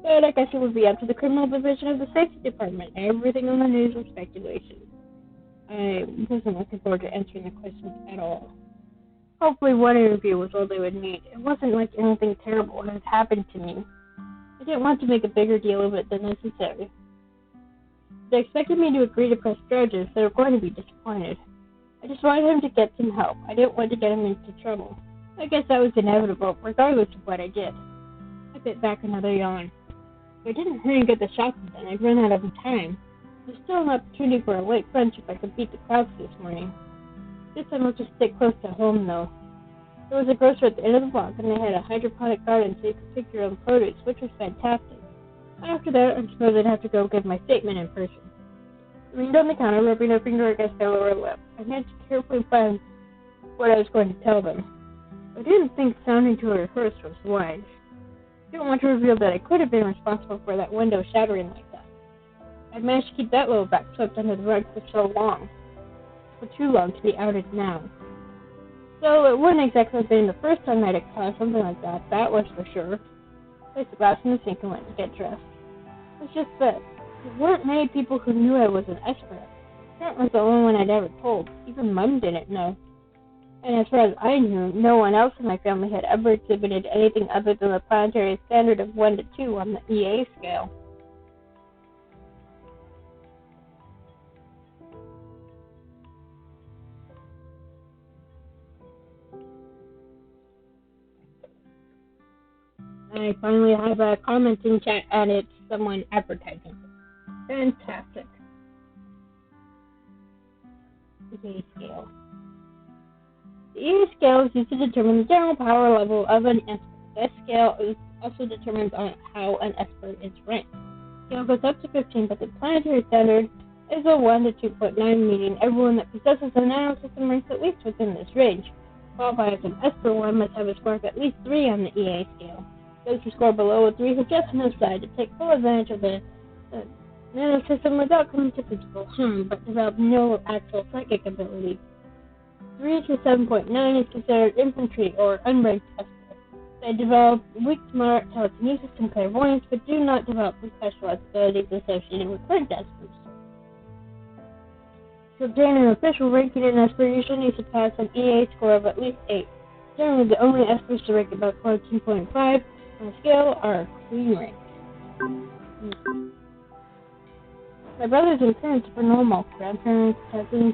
But I guess it would be up to the criminal division of the safety department. Everything on the news was speculation. I wasn't looking forward to answering the questions at all. Hopefully one interview was all they would need. It wasn't like anything terrible had happened to me. I didn't want to make a bigger deal of it than necessary. They expected me to agree to press charges. They were going to be disappointed. I just wanted him to get some help. I didn't want to get him into trouble. I guess that was inevitable, regardless of what I did. I bit back another yawn. If I didn't hurry and get the shopping done, I'd run out of time. There's still an opportunity for a late brunch if I could beat the crowds this morning. This time I'll just stick close to home, though. There was a grocer at the end of the block, and they had a hydroponic garden so you could pick your own produce, which was fantastic. After that, I suppose I'd have to go give my statement in person. I leaned on the counter, rubbing a finger against my lower lip. I had to carefully plan what I was going to tell them. I didn't think sounding to rehearse was wise. I didn't want to reveal that I could have been responsible for that window shattering like that. I'd managed to keep that little back swept under the rug for so long. For too long to be outed now. So it wouldn't exactly have been the first time I'd caused something like that, that was for sure. I placed the glass in the sink and went to get dressed. It's just that there weren't many people who knew I was an Esper. Trent was the only one I'd ever told. Even Mum didn't know. And as far as I knew, no one else in my family had ever exhibited anything other than the planetary standard of 1 to 2 on the EA scale. I finally have a commenting chat and it's someone advertising. Fantastic. EA scale. The EA scale is used to determine the general power level of an Esper. This scale also determines on how an Esper is ranked. The scale goes up to 15, but the planetary standard is a 1 to 2.9, meaning everyone that possesses a nanosystem ranks at least within this range. Qualify as an Esper 1 must have a score of at least 3 on the EA scale. Those who score below a 3 have just enough side to take full advantage of the nanosystem without coming to physical harm, but develop no actual psychic ability. 3 to 7.9 is considered infantry or unranked Esper. They develop weak to moderate telekinesis and clairvoyance, but do not develop the specialized abilities associated with current Espers. To obtain an official ranking in Esper, you usually need to pass an EA score of at least 8. Generally, the only Espers to rank above 14.5 on the scale are Queen ranks. My brothers and parents were normal. Grandparents, cousins,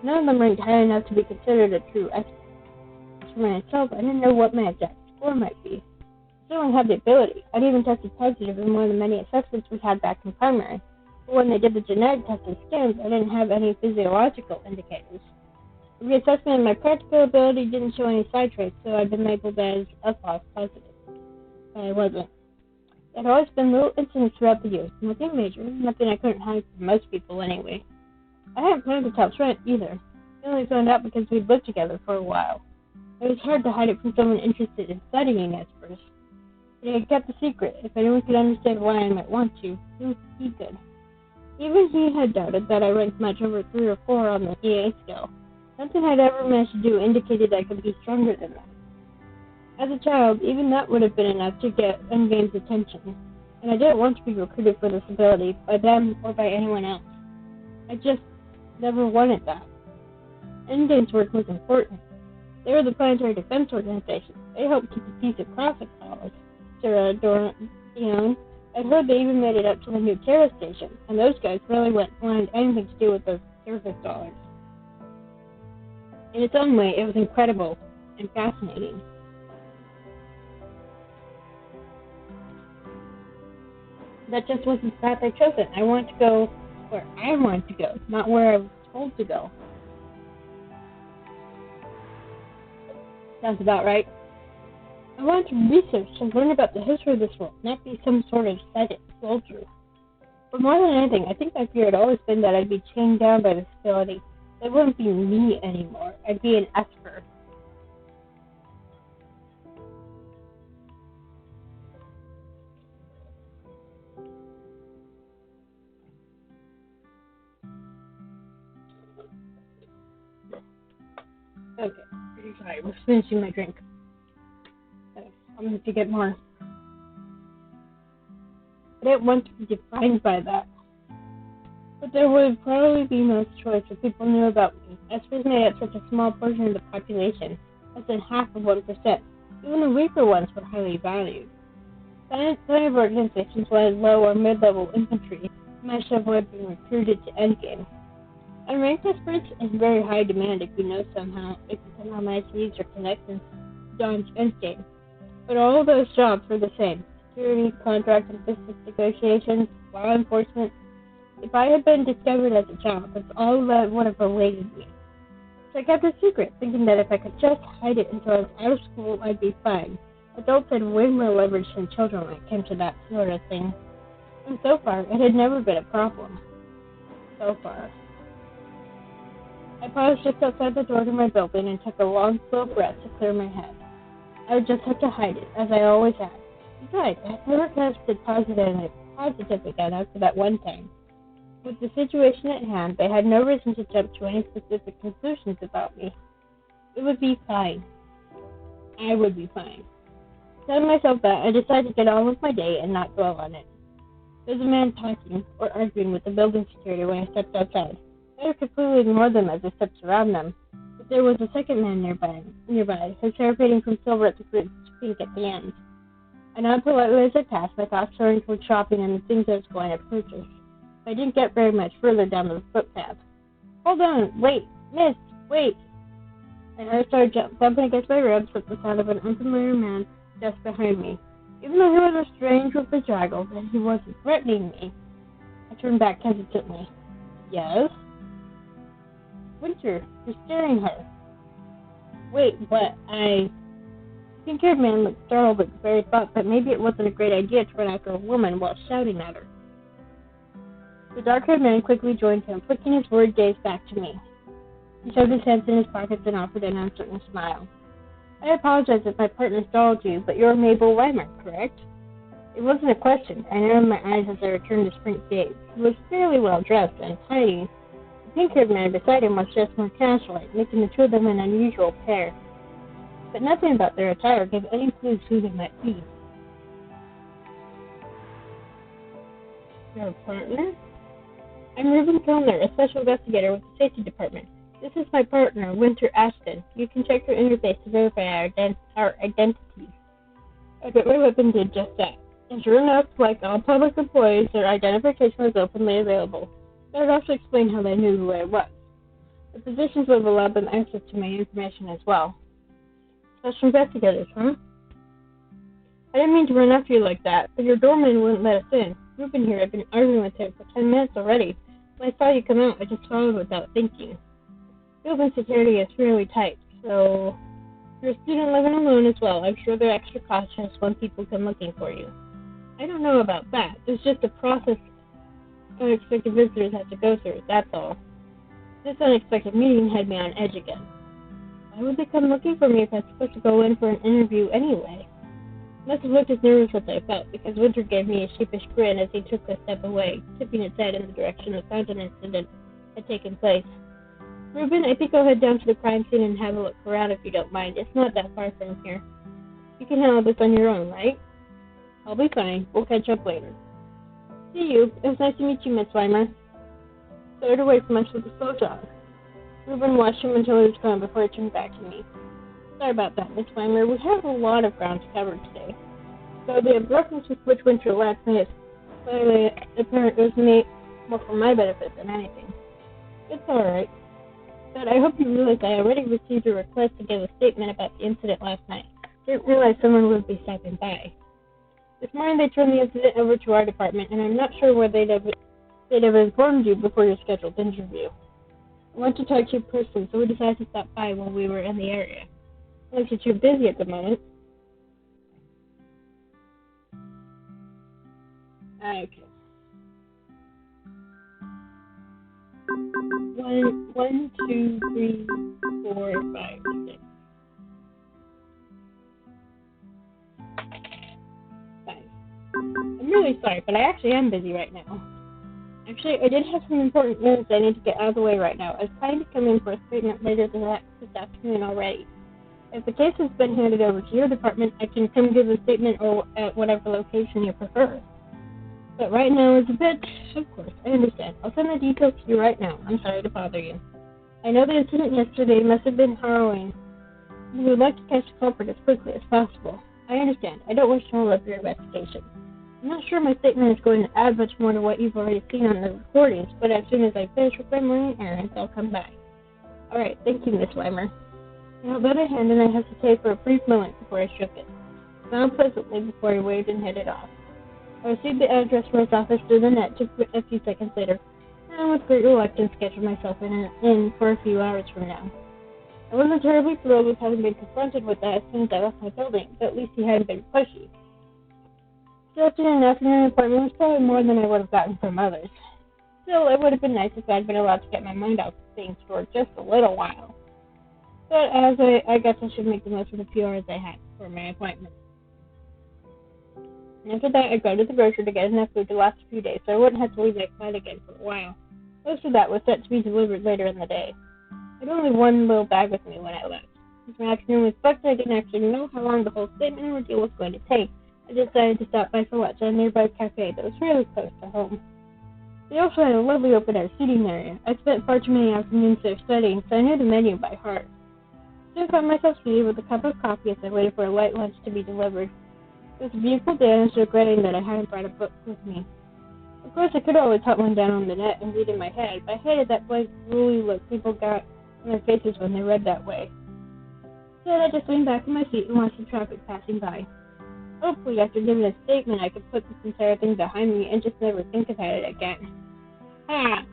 none of them ranked high enough to be considered a true Esper. As for myself, I didn't know what my exact score might be. I still didn't have the ability. I'd even tested positive in one of the many assessments we had back in primary. But when they did the genetic test and scans, I didn't have any physiological indicators. The reassessment of my practical ability didn't show any side traits, so I'd been labeled as a false positive. But I wasn't. There had always been little incidents throughout the years, nothing major, nothing I couldn't hide from most people anyway. I hadn't planned to tell Trent either. We only found out because we'd lived together for a while. It was hard to hide it from someone interested in studying Espers. But he had kept the secret. If anyone could understand why I might want to, he could. Even he had doubted that I ranked much over 3 or 4 on the EA scale. Nothing I'd ever managed to do indicated I could be stronger than that. As a child, even that would have been enough to get Endgame's attention, and I didn't want to be recruited for this ability by them or by anyone else. I just never wanted that. Endgame's work was important. They were the Planetary Defense Organization. They helped keep the peace across the college. Sarah Dion, I'd heard they even made it up to the new Terra station, and those guys really wanted anything to do with those surface dollars. In its own way, it was incredible and fascinating. That just wasn't the path I chosen. I wanted to go where I wanted to go, not where I was told to go. Sounds about right. I wanted to research and learn about the history of this world, not be some sort of sighted soldier. But more than anything, I think my fear had always been that I'd be chained down by this ability. It wouldn't be me anymore. I'd be an Esper. Okay, sorry, I was finishing my drink. Okay, I'm going to get more. I didn't want to be defined by that. But there would probably be no choice if people knew about me. Espers made up such a small portion of the population, less than half of 1%. Even the weaker ones were highly valued. Plenty of organizations wanted low or mid-level infantry, much of who had been recruited to endgame. Unranked experts in very high demand if you somehow manage to use your connections to dodge endgame. But all of those jobs were the same: security, contract and business negotiations, law enforcement. If I had been discovered as a child, that's all that would have awaited me. So I kept it secret, thinking that if I could just hide it until I was out of school, I'd be fine. Adults had way more leverage than children when it came to that sort of thing. And so far, it had never been a problem. So far. I paused just outside the door to my building and took a long, slow breath to clear my head. I would just have to hide it, as I always had. Besides, I had never tested positive again after that one time. With the situation at hand, they had no reason to jump to any specific conclusions about me. It would be fine. I would be fine. Telling myself that, I decided to get on with my day and not dwell on it. There was a man talking or arguing with the building security when I stepped outside. I completely ignored them as I stepped around them, but there was a second man nearby, his hair fading from silver at the roots to pink at the ends. I nodded politely as I passed, my thoughts turning toward shopping and the things I was going to purchase. I didn't get very much further down the footpath. Hold on, wait, miss, wait! And I started jumping against my ribs with the sound of an unfamiliar man just behind me. Even though he was a stranger with bedraggled and he wasn't threatening me, I turned back hesitantly. Yes? Winter, you're scaring her. Wait, what? The pink-haired man looked startled at the very thought that maybe it wasn't a great idea to run after a woman while shouting at her. The dark-haired man quickly joined him, flicking his worried gaze back to me. He shoved his hands in his pockets and offered an uncertain smile. I apologize if my partner stalled you, but you're Mabel Weimer, correct? It wasn't a question. I narrowed my eyes as I returned to Spring's gaze. He was fairly well-dressed and tidy. The pink-haired man beside him was just more casual, making the two of them an unusual pair. But nothing about their attire gave any clues who they might be. Your partner? I'm Reuben Kellner, a special investigator with the Safety Department. This is my partner, Winter Ashton. You can check your interface to verify our identities. I bet my weapon did just that. And sure enough, like all public employees, their identification was openly available. That would also explain how they knew who I was. The positions would have allowed them access to my information as well. Special investigators, huh? I didn't mean to run after you like that, but your doorman wouldn't let us in. Reuben here, I've been arguing with him for 10 minutes already. When I saw you come out, I just followed without thinking. Building security is fairly tight, so you're a student living alone as well. I'm sure they're extra cautious when people come looking for you. I don't know about that. There's just a process unexpected visitors have to go through, that's all. This unexpected meeting had me on edge again. Why would they come looking for me if I'm supposed to go in for an interview anyway? I must have looked as nervous as I felt, because Winter gave me a sheepish grin as he took a step away, tipping his head in the direction the fountain incident had taken place. Reuben, I think I'll head down to the crime scene and have a look around if you don't mind. It's not that far from here. You can handle this on your own, right? I'll be fine. We'll catch up later. See you. It was nice to meet you, Miss Weimer. Started away from us with a slow jog. Reuben watched him until he was gone before he turned back to me. Sorry about that, Miss Weimer. We have a lot of ground to cover today. So the abruptness with which Winter left me is clearly apparent. It was made more for my benefit than anything. It's all right. But I hope you realize I already received a request to give a statement about the incident last night. Didn't realize someone would be stopping by. This morning they turned the incident over to our department, and I'm not sure where they'd they'd have informed you before your scheduled interview. I want to talk to you personally, so we decided to stop by while we were in the area. Unless you're too busy at the moment. Okay. One, two, three, 4, 5, 6. 5. I'm really sorry, but I actually am busy right now. Actually, I did have some important news I need to get out of the way right now. I was planning to come in for a statement later this afternoon already. If the case has been handed over to your department, I can come give a statement or at whatever location you prefer. But right now is a bit, of course, I understand. I'll send the details to you right now. I'm sorry to bother you. I know the incident yesterday must have been harrowing. We would like to catch the culprit as quickly as possible. I understand. I don't wish to hold up your investigation. I'm not sure my statement is going to add much more to what you've already seen on the recordings, but as soon as I finish with my morning errands, I'll come by. Alright, thank you, Miss Weimer. I held out a hand and I hesitated for a brief moment before I shook it. I smiled pleasantly before I waved and headed off. I received the address for his office through the net just a few seconds later, and with great reluctance scheduled myself in for a few hours from now. I wasn't terribly thrilled with having been confronted with that as soon as I left my building, but at least he hadn't been pushy. Still, an afternoon appointment was probably more than I would have gotten from others. Still, it would have been nice if I'd been allowed to get my mind off things for just a little while. But I guess I should make the most of the few hours I had for my appointment. And after that, I'd go to the grocery to get enough food to last a few days, so I wouldn't have to leave my flat again for a while. Most of that was set to be delivered later in the day. I had only one little bag with me when I left. As my afternoon was booked, I didn't actually know how long the whole statement ordeal was going to take. I decided to stop by for lunch at a nearby cafe that was fairly close to home. They also had a lovely open-air seating area. I spent far too many afternoons there studying, so I knew the menu by heart. I soon found myself seated with a cup of coffee as I waited for a light lunch to be delivered. It was a beautiful day, and I was regretting that I hadn't brought a book with me. Of course, I could always hunt one down on the net and read in my head, but I hated that blank, woolly look people got on their faces when they read that way. Instead, I just leaned back in my seat and watched the traffic passing by. Hopefully, after giving a statement, I could put this entire thing behind me and just never think about it again. I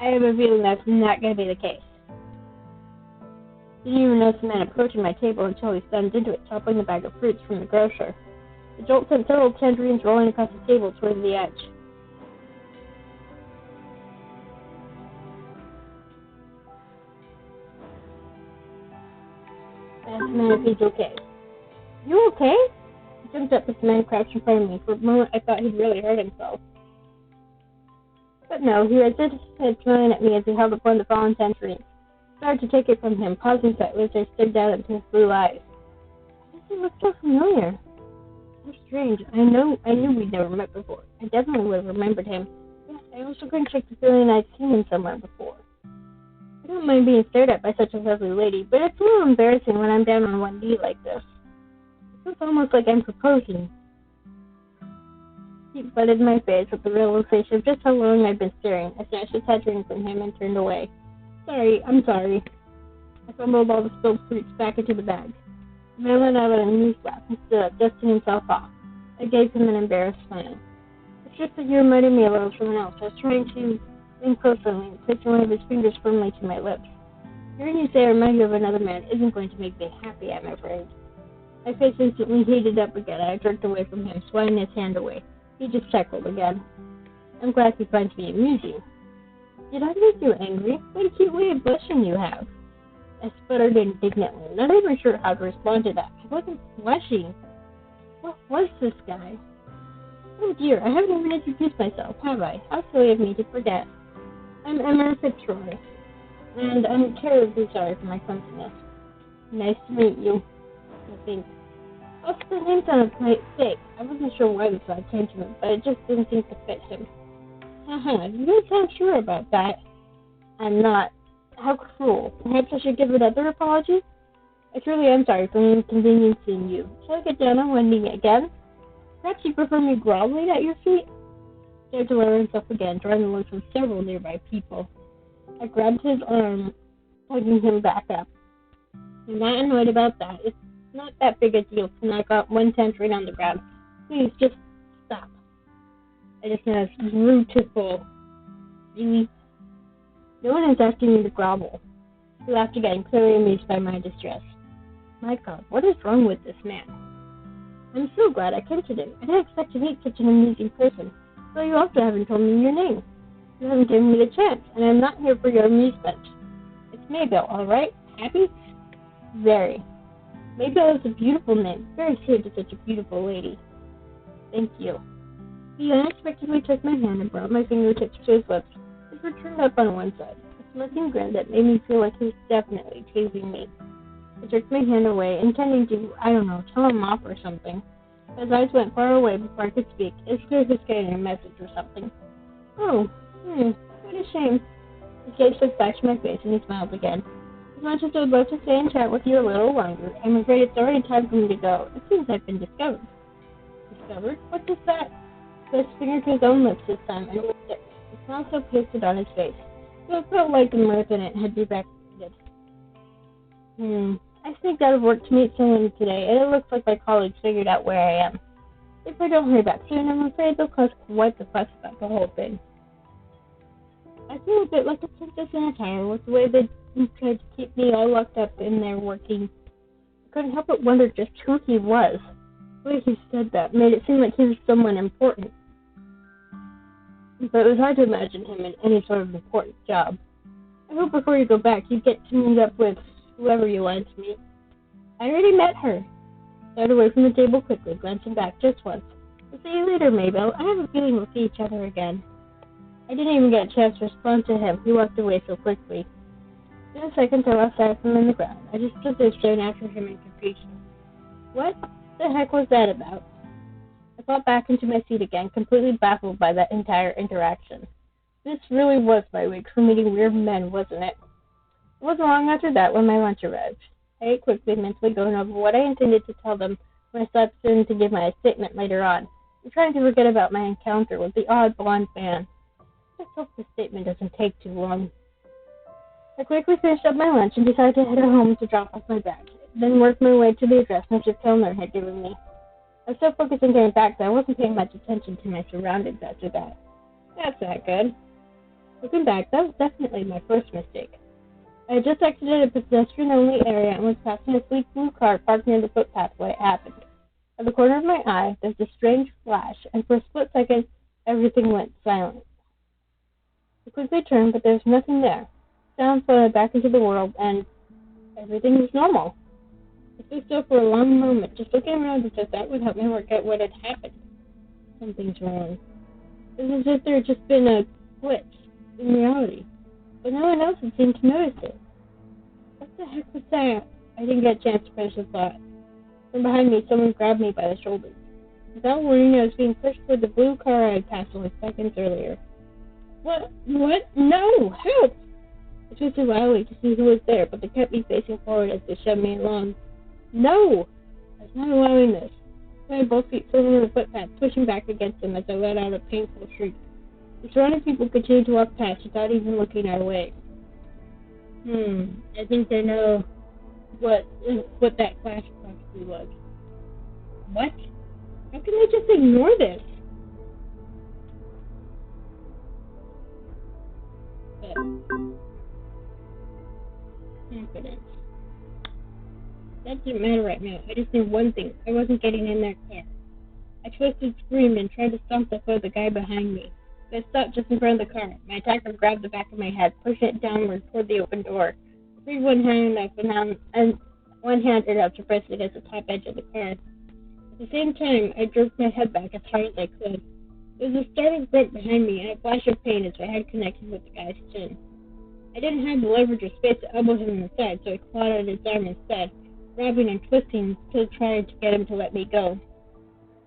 have a feeling that's not going to be the case. Didn't even notice the man approaching my table until he slammed into it, toppling the bag of fruits from the grocer. The jolt sent several tangerines rolling across the table towards the edge. I asked the man if he's okay. You okay? He jumped up as the man crouched in front of me. For a moment, I thought he'd really hurt himself. But no, he raised his head, smiling at me as he held up one of the fallen tangerines. I started to take it from him, pausing slightly as I stared down into his blue eyes. Why does he look so familiar? So strange. I knew we'd never met before. I definitely would have remembered him. Yes, I also couldn't shake the feeling I'd seen him somewhere before. I don't mind being stared at by such a lovely lady, but it's a little embarrassing when I'm down on one knee like this. It's almost like I'm proposing. He butted my face with the realization of just how long I'd been staring. I snatched the tangerine from him and turned away. I'm sorry. I fumbled all the spilled fruits back into the bag. The man went out on a knee slap and stood up, dusting himself off. I gave him an embarrassed smile. It's just that you reminded me a little of someone else. I was trying to lean closer and placing one of his fingers firmly to my lips. Hearing you say I remind you of another man isn't going to make me happy, I'm afraid. My face instantly heated up again, and I jerked away from him, swatting his hand away. He just chuckled again. I'm glad he finds me amusing. Did I make you angry? What a cute way of blushing you have. I sputtered indignantly, not even sure how to respond to that. I wasn't blushing. What was this guy? Oh dear, I haven't even introduced myself, have I? How silly of me to forget. I'm Emma Fitzroy, and I'm terribly sorry for my clumsiness. Nice to meet you, I think. Also, the name's on a fake. I wasn't sure why this thought came to him, but it just didn't seem to fit him. Haha, you don't sound sure about that. I'm not. How cruel. Perhaps I should give another apology? I truly am sorry for inconveniencing you. Shall I get down on one knee again? Perhaps you prefer me groveling at your feet? He started to lower himself again, drawing the looks of several nearby people. I grabbed his arm, tugging him back up. I'm not annoyed about that. It's not that big a deal to knock out one tangerine on the ground. Please, just stop. I just noticed beautiful Really? No one is asking me to grovel. He laughed again, clearly amused by my distress. My God, what is wrong with this man? I'm so glad I came today. I didn't expect to meet such an amusing person. Though you also haven't told me your name. You haven't given me the chance, and I'm not here for your amusement. It's Maybelle, all right? Happy? Very. Maybelle is a beautiful name, very suited to such a beautiful lady. Thank you. He unexpectedly took my hand and brought my fingertips to his lips, which were turned up on one side, a smirking grin that made me feel like he was definitely teasing me. I jerked my hand away, intending to, tell him off or something. His eyes went far away before I could speak. It's clear he was getting a message or something. Oh, what a shame. His gaze flipped back to my face and he smiled again. As much as I would love to stay and chat with you a little longer, I'm afraid it's already time for me to go. It seems I've been discovered. Discovered? What is that? He placed his finger to his own lips this time and looked at me. The smile still pasted on his face, so it felt like the mirth in it had evaporated. I sneaked out of work to meet someone today, and it looks like my colleagues figured out where I am. If I don't hurry back soon, I'm afraid they'll cause quite the fuss about the whole thing. I feel a bit like a princess in a tower with the way they tried to keep me all locked up in there working. I couldn't help but wonder just who he was. The way he said that made it seem like he was someone important. But it was hard to imagine him in any sort of important job. I hope before you go back, you get to meet up with whoever you wanted to meet. I already met her. I started away from the table quickly, glancing back just once. I'll see you later, Maybelle. I have a feeling we'll see each other again. I didn't even get a chance to respond to him. He walked away so quickly. In a second, I lost sight of him in the ground. I just stood there staring after him in confusion. What the heck was that about? I fell back into my seat again, completely baffled by that entire interaction. This really was my week for meeting weird men, wasn't it? It wasn't long after that when my lunch arrived. I ate quickly, mentally going over what I intended to tell them when I stepped in to give my statement later on, and trying to forget about my encounter with the odd blonde man. Let's hope the statement doesn't take too long. I quickly finished up my lunch and decided to head home to drop off my bag, then work my way to the address Mr. Kilner had given me. I was so focused on getting back that I wasn't paying much attention to my surroundings after that. That's not good. Looking back, that was definitely my first mistake. I had just exited a pedestrian-only area and was passing a sleek blue car parked near the footpath when it happened. At the corner of my eye, there was a strange flash, and for a split second, everything went silent. I quickly turned, but there was nothing there. Sound floated back into the world, and everything was normal. I stood still for a long moment, just looking around as if that would help me work out what had happened. Something's wrong. It was as if there had just been a glitch in reality, but no one else had seemed to notice it. What the heck was that? I didn't get a chance to finish the thought. From behind me, someone grabbed me by the shoulders. Without warning, I was being pushed toward the blue car I had passed only seconds earlier. What? No! Help! I twisted wildly to see who was there, but they kept me facing forward as they shoved me along. No! I was not allowing this. I had both feet firmly on the footpath, pushing back against them as I let out a painful shriek. The surrounding people continued to walk past without even looking our way. I think they know what that flash possibly was. What? How can they just ignore this? But confidence. That didn't matter right now. I just knew one thing. I wasn't getting in that car. I twisted, screamed, and tried to stomp the foot of the guy behind me. I stopped just in front of the car. My attacker grabbed the back of my head, pushing it downward toward the open door. I freed one hand up and one hand out to press it against the top edge of the car. At the same time, I jerked my head back as hard as I could. There was a startled grunt behind me and a flash of pain as my head connected with the guy's chin. I didn't have the leverage or space to elbow him in the side, so I clawed at his arm instead, grabbing and twisting, still trying to get him to let me go.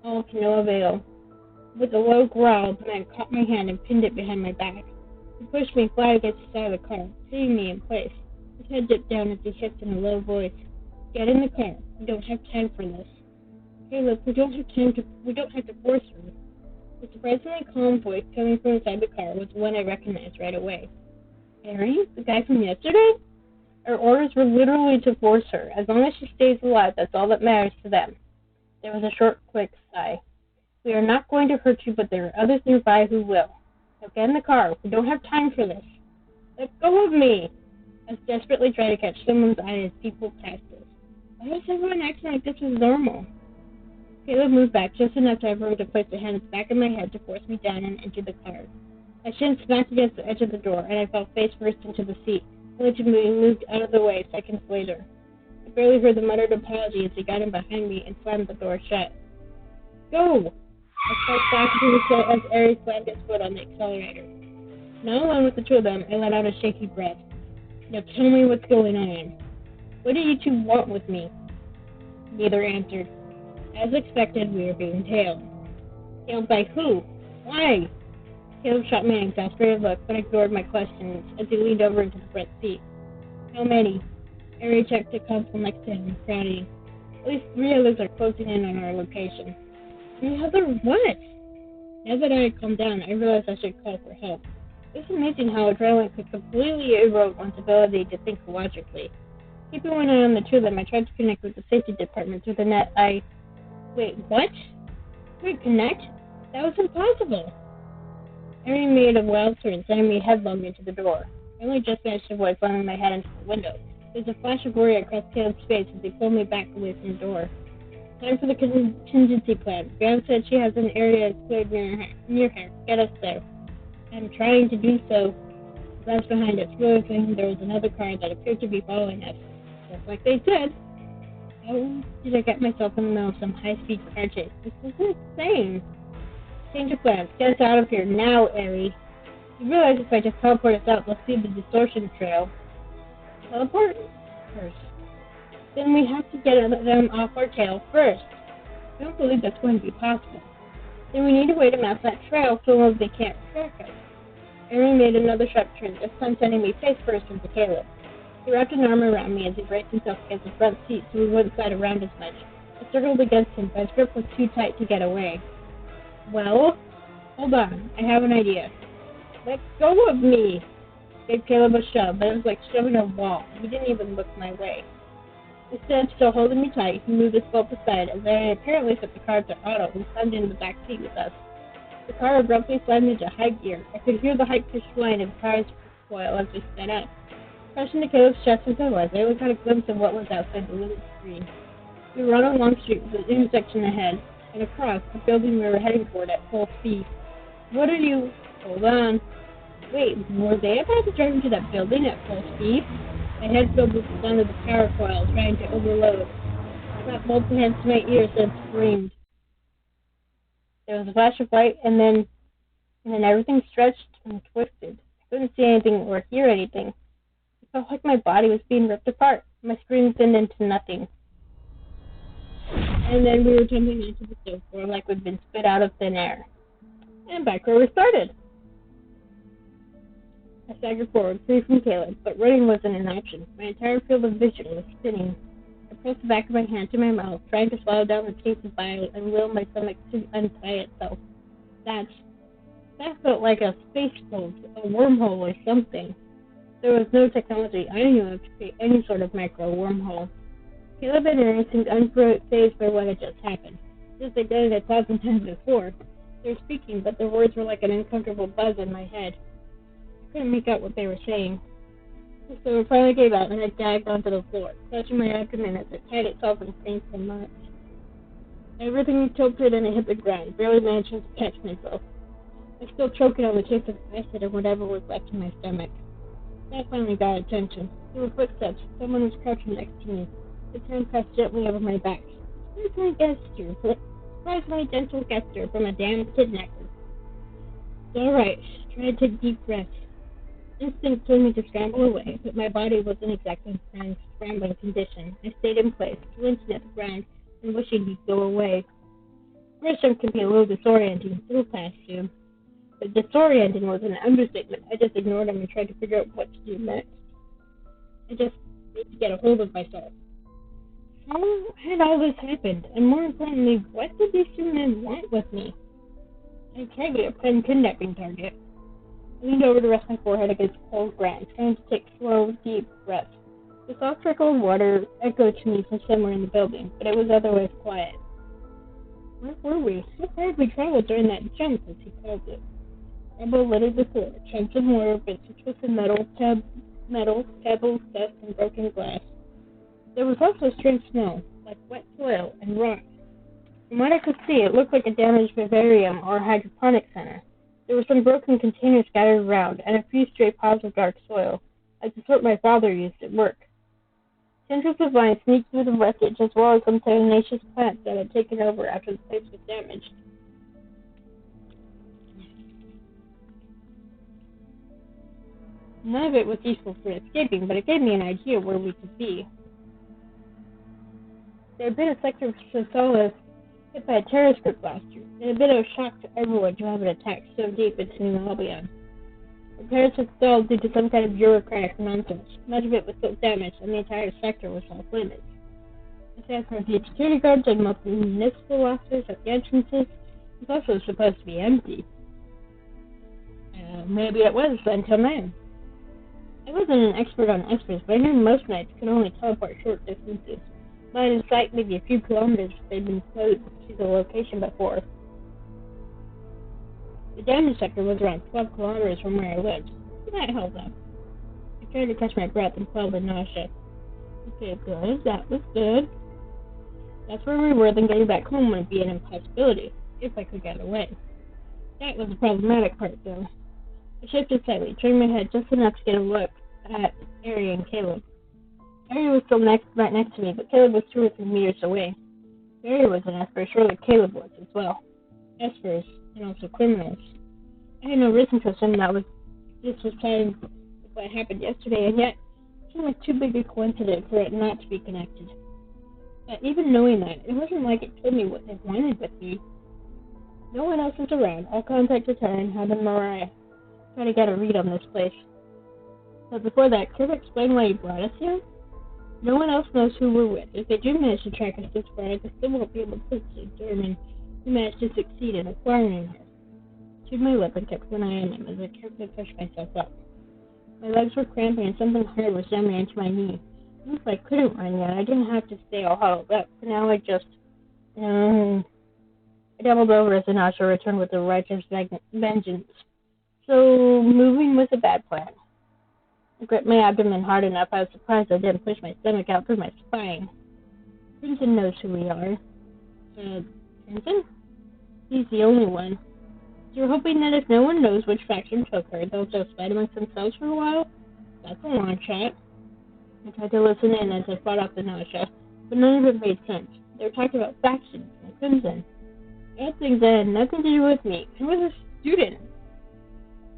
All to no avail. With a low growl, the man caught my hand and pinned it behind my back. He pushed me flat against the side of the car, hitting me in place. His head dipped down as he hissed in a low voice. Get in the car. We don't have time for this. Caleb, we don't have to force her. The surprisingly calm voice coming from inside the car was one I recognized right away. Harry? The guy from yesterday? Our orders were literally to force her. As long as she stays alive, that's all that matters to them. There was a short, quick sigh. We are not going to hurt you, but there are others nearby who will. I Now get in the car. We don't have time for this. Let go of me! I was desperately trying to catch someone's eye as people passed us. Why was everyone acting like this was normal? Caleb moved back just enough to have room to place a hand at the back of my head to force me down and into the car. My shin smacked against the edge of the door, and I fell face first into the seat, only to be moved out of the way seconds later. I barely heard the muttered apology as he got in behind me and slammed the door shut. Go! I stepped back into the seat as Aries slammed his foot on the accelerator. Now alone with the two of them, I let out a shaky breath. Now tell me what's going on. What do you two want with me? Neither answered. As expected, we were being tailed. Tailed by who? Why? Caleb shot me an exasperated look, but ignored my questions as he leaned over into the front seat. How many? Ari checked the console next to him, frowning. At least 3 others are closing in on our location. 3 others what? Now that I had calmed down, I realized I should call for help. It's amazing how adrenaline could completely erode one's ability to think logically. Keeping one eye on the 2 of them, I tried to connect with the safety department through the net. Wait, what? Couldn't connect? That was impossible. Harry made a wild turn, sending me headlong into the door. I only just managed to avoid slamming my head into the window. There was a flash of worry across Caleb's face as he pulled me back away from the door. Time for the contingency plan. Graham said she has an area cleared near her. Get us there. I'm trying to do so. I glanced behind us, realizing there was another car that appeared to be following us. Just like they said. How did I get myself in the middle of some high-speed car chase? This is insane. Change of plans. Get us out of here now, Ari. You realize if I just teleport us out, they'll see the distortion trail. Teleport? First. Then we have to get them off our tail first. I don't believe that's going to be possible. Then we need a way to map that trail so they can't track us. Ari made another sharp turn, this time sending me face first into Caleb. He wrapped an arm around me as he braced himself against the front seat so we wouldn't slide around as much. I circled against him, but his grip was too tight to get away. Well? Hold on, I have an idea. Let go of me! I gave Caleb a shove, but it was like shoving a wall. He didn't even look my way. Instead of still holding me tight, he moved his boat aside as I apparently set the car to auto and climbed into the back seat with us. The car abruptly slammed into high gear. I could hear the high-pitched whine of the car's coil as we sped up. Crushed into Caleb's chest as I was, I only got a glimpse of what was outside the little screen. We were on a long street with an intersection ahead, and across the building we were heading toward at full speed. What are you... Hold on. Wait, were they about to drive into that building at full speed? My head filled with the sound of the power coil trying to overload. I got both hands to my ears and screamed. There was a flash of light, and then everything stretched and twisted. I couldn't see anything or hear anything. It felt like my body was being ripped apart. My screams thinned into nothing. And then we were jumping into the stove floor like we'd been spit out of thin air. And back where we started. I staggered forward, free from Caleb, but running wasn't an option. My entire field of vision was spinning. I pressed the back of my hand to my mouth, trying to swallow down the taste of bile and will my stomach to untie itself. That felt like a space pulse, a wormhole or something. There was no technology I knew of to create any sort of micro wormhole. Caleb and Aaron seemed unfazed by what had just happened. Just they'd done it 1,000 times before. They were speaking, but their words were like an uncomfortable buzz in my head. I couldn't make out what they were saying. So I finally gave out, and I gagged onto the floor, clutching my abdomen as it tied itself in painful knots. Everything tilted and I hit the ground, barely managing to catch myself. I was still choking on the taste of acid and whatever was left in my stomach. That finally got attention. There were footsteps. Someone was crouching next to me. His hand pressed gently over my back. Surprisingly gentle gesture from a damn kidnapper. It's all right. Try to take deep breaths. Instinct told me to scramble away, but my body wasn't exactly in scrambling condition. I stayed in place, flinching at the ground and wishing he'd go away. First jump can be a little disorienting, it'll pass soon. But disorienting was an understatement. I just ignored him and tried to figure out what to do next. I just need to get a hold of myself. How had all this happened? And more importantly, what did these two men want with me? I tried to be a pen kidnapping target. I leaned over to rest my forehead against cold ground, trying to take slow, deep breaths. The soft trickle of water echoed to me from somewhere in the building, but it was otherwise quiet. Where were we? How far had we traveled during that jump, as he called it? Rubble littered the floor, chunks of mortar, bits of twisted metal, pebbles, dust, and broken glass. There was also a strange smell, like wet soil and rot. From what I could see, it looked like a damaged vivarium or hydroponic center. There were some broken containers scattered around, and a few stray piles of dark soil, like the sort my father used at work. Tendrils of vines sneaked through the wreckage, as well as some tenacious plants that had taken over after the place was damaged. None of it was useful for escaping, but it gave me an idea where we could be. There had been a sector of Sosala hit by a terrorist group last year. It had been a shock to everyone to have an attack so deep into New Albion. The terrorists had stalled due to some kind of bureaucratic nonsense. Much of it was still damaged, and the entire sector was off limits. Aside from deep security guards and multiple municipal officers at the entrances, it was also supposed to be empty. Maybe it was until then. I wasn't an expert on Espers, but I knew most knights could only teleport short distances. Line of sight maybe a few kilometers if they'd been close to the location before. The damage sector was around 12 kilometers from where I lived, so that held up. I tried to catch my breath and quell the nausea. Okay, good, that was good. That's where we were, then getting back home would be an impossibility, if I could get away. That was the problematic part, though. I shifted slightly, turning my head just enough to get a look at Ariel and Caleb. Ariel was still right next to me, but Caleb was 2 or 3 meters away. If Ariel was an Esper, surely Caleb was as well. Espers, and also criminals. I had no reason to assume this was tied with what happened yesterday, and yet it seemed like too big a coincidence for it not to be connected. But even knowing that, it wasn't like it told me what they wanted with me. No one else was around. I'll contact Titania and have Mariah try to get a read on this place. But before that, could you explain why you brought us here? No one else knows who we're with. If they do manage to track us this far, they still won't be able to determine who managed to succeed in acquiring her. I chewed my lip and kept an eye on them as I carefully pushed myself up. My legs were cramping and something hard was jamming into my knee. Even if I couldn't run yet, I didn't have to stay all huddled up. For now, I just... I doubled over as the nausea returned with a righteous vengeance. So, moving was a bad plan. I gripped my abdomen hard enough. I was surprised I didn't push my stomach out through my spine. Crimson knows who we are. Crimson? He's the only one. So you're hoping that if no one knows which faction took her, they'll just fight amongst themselves for a while? That's a long shot. I tried to listen in as I fought off the nausea, but none of it made sense. They were talking about factions and Crimson. Bad things that had nothing to do with me. I was a student.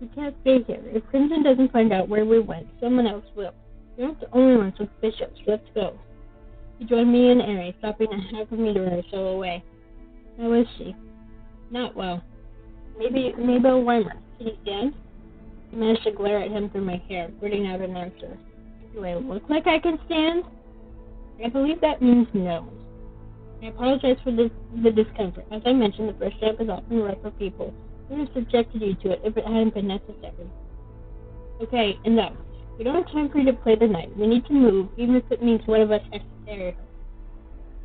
We can't stay here. If Crimson doesn't find out where we went, someone else will. You're not the only one suspicious. Let's go. He joined me and Ari, stopping a half a meter or so away. How is she? Not well. Maybe I'll warm her. Can you stand? I managed to glare at him through my hair, gritting out an answer. Do I look like I can stand? I believe that means no. I apologize for the discomfort. As I mentioned, the first jump is often rough for people. I would have subjected you to it if it hadn't been necessary. Okay, enough. We don't have time for you to play the night. We need to move, even if it means one of us has to carry her.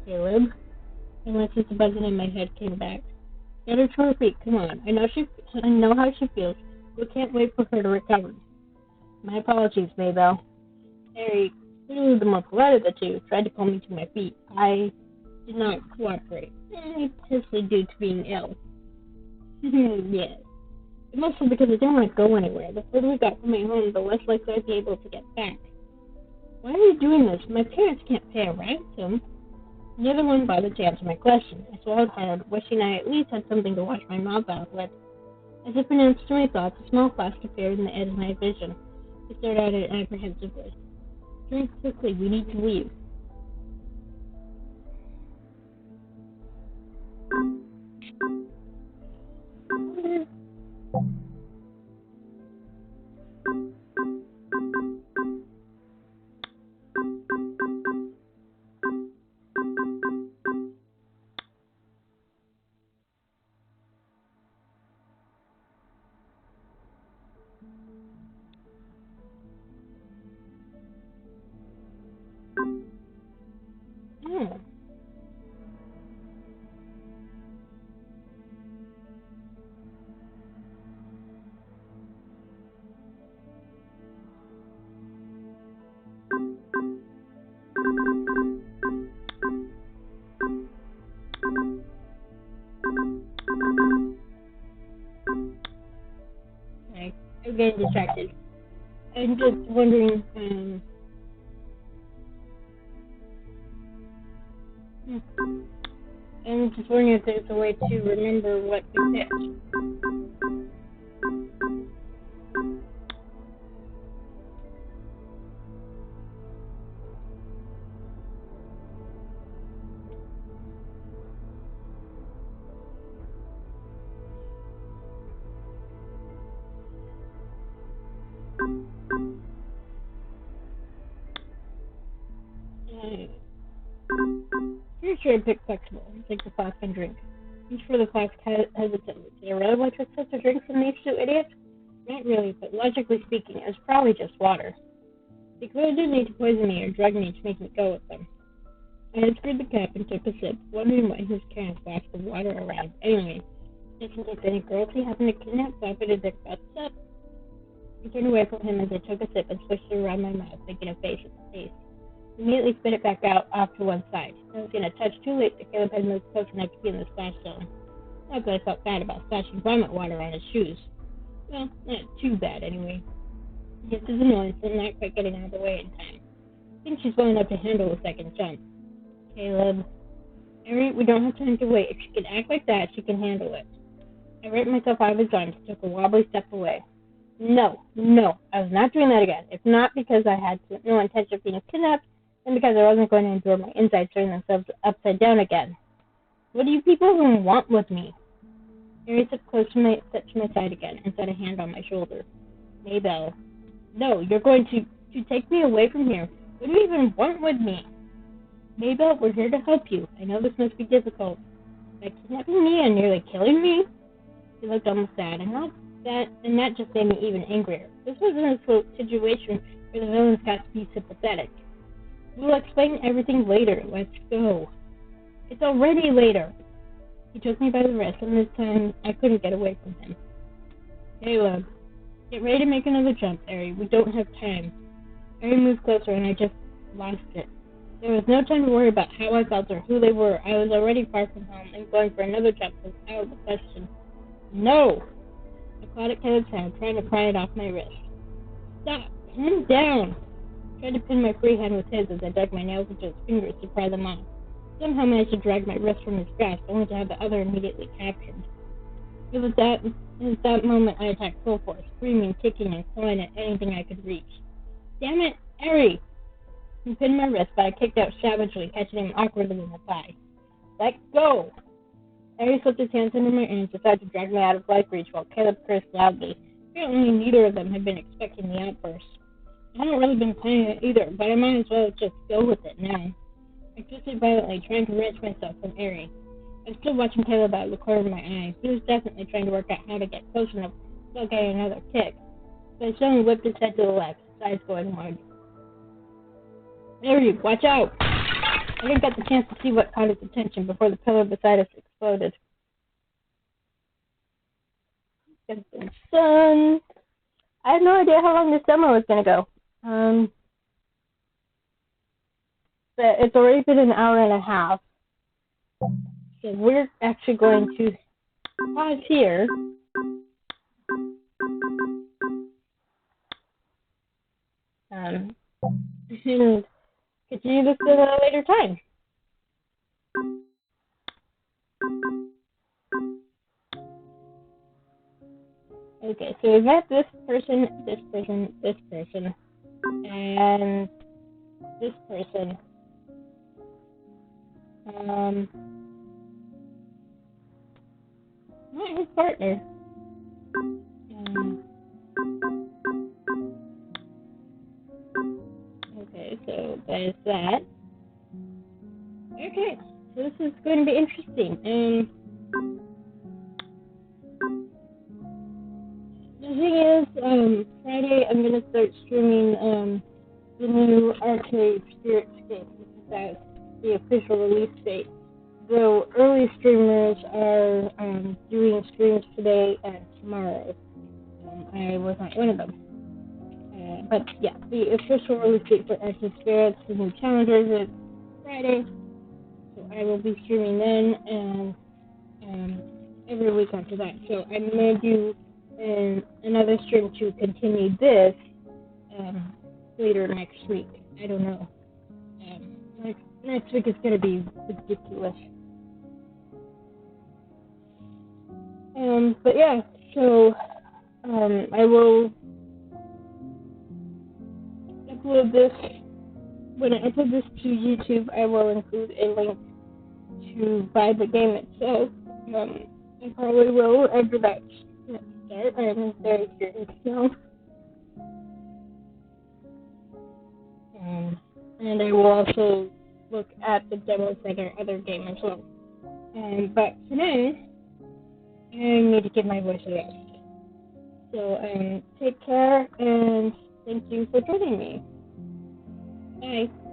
Caleb? Unless it's a buzzing in my head came back. Get her to her feet, come on. I know how she feels. We can't wait for her to recover. My apologies, Maybelle. Harry, clearly the more polite of the two, tried to pull me to my feet. I did not cooperate, partly due to being ill. Yes. But mostly because I didn't want to go anywhere. The further we got from my home, the less likely I'd be able to get back. Why are you doing this? My parents can't pay a ransom. Neither one bothered to answer my question. I swallowed hard, wishing I at least had something to wash my mouth out with. As if in answer to my thoughts, a small flash appeared in the edge of my vision. I stared at it apprehensively. Drink quickly, we need to leave. still getting distracted. I'm just wondering, I'm just wondering if there's a way to remember what we picked. Pretty sure I picked flexible. Take the flask and drink. Reach for the flask hesitantly. Did I really want to accept a drink from these two idiots? Not really, but logically speaking, it was probably just water. They clearly didn't need to poison me or drug me to make me go with them. I unscrewed the cap and took a sip, wondering why his carrying a flask of water around. Anyway, just in case any girls he happened to kidnap buffeted their guts up. I turned away from him as I took a sip and swished it around my mouth, making a face at the taste. Immediately spit it back out off to one side. I was getting a touch too late that Caleb had moved close enough to be in the splash zone. Not that I felt bad about splashing vomit water on his shoes. Well, not too bad anyway. Just as annoying for not quite getting out of the way in time. I think she's well enough to handle a second jump. Caleb. Ari, we don't have time to wait. If she can act like that, she can handle it. I ripped myself out of his arms and took a wobbly step away. No, I was not doing that again. If not because I had no intention of being kidnapped, and because I wasn't going to endure my insides turning themselves upside down again. What do you people even want with me? Mary stepped close to my side again and set a hand on my shoulder. Maybelle. No, you're going to take me away from here. What do you even want with me? Maybelle, we're here to help you. I know this must be difficult. By kidnapping me and nearly killing me? He looked almost sad, and that just made me even angrier. This wasn't a situation where the villains got to be sympathetic. We'll explain everything later. Let's go. It's already later. He took me by the wrist, and this time I couldn't get away from him. Caleb, get ready to make another jump, Ari. We don't have time. Ari moved closer, and I just lost it. There was no time to worry about how I felt or who they were. I was already far from home, and going for another jump was out of the question. No! I caught at Caleb's hand, trying to pry it off my wrist. Stop! Calm down! I tried to pin my free hand with his as I dug my nails into his fingers to pry them off. Somehow managed to drag my wrist from his grasp, only to have the other immediately captured. It was that moment I attacked full force, screaming, kicking, and clawing at anything I could reach. Damn it, Ari! He pinned my wrist, but I kicked out savagely, catching him awkwardly in the thigh. Let go! Ari slipped his hands under my arms, decided to drag me out of life reach while Caleb cursed loudly. Apparently neither of them had been expecting the outburst. I haven't really been planning it either, but I might as well just go with it now. I twisted violently, trying to wrench myself from Ari. I was still watching Caleb out of the corner of my eye. He was definitely trying to work out how to get close enough without getting another kick. But he suddenly whipped his head to the left, his eyes going wide. Ari, watch out! I didn't get the chance to see what caught his attention before the pillar beside us exploded. Sun. I had no idea how long this demo was going to go. But it's already been an hour and a half. So we're actually going to pause here. And continue this at a later time. Okay, so we've met this person, and this person. Not his partner. Okay, so there's that. Okay, so this is going to be interesting. The thing is, Friday I'm going to start streaming the new Arcade Spiritscape, which is the official release date. Though early streamers are doing streams today and tomorrow. I was not one of them. But yeah, the official release date for Arcade Spirits, the new challengers, is Friday. So I will be streaming then and every week after that. So I'm going to do and another stream to continue this later next week. I don't know. Next week is gonna be ridiculous. But yeah, so I will upload this. When I upload this to YouTube, I will include a link to buy the game itself. I probably will after that start. I'm very curious now. And I will also look at the demo for their other game as well. But for now, I need to give my voice a rest. So take care, and thank you for joining me. Bye.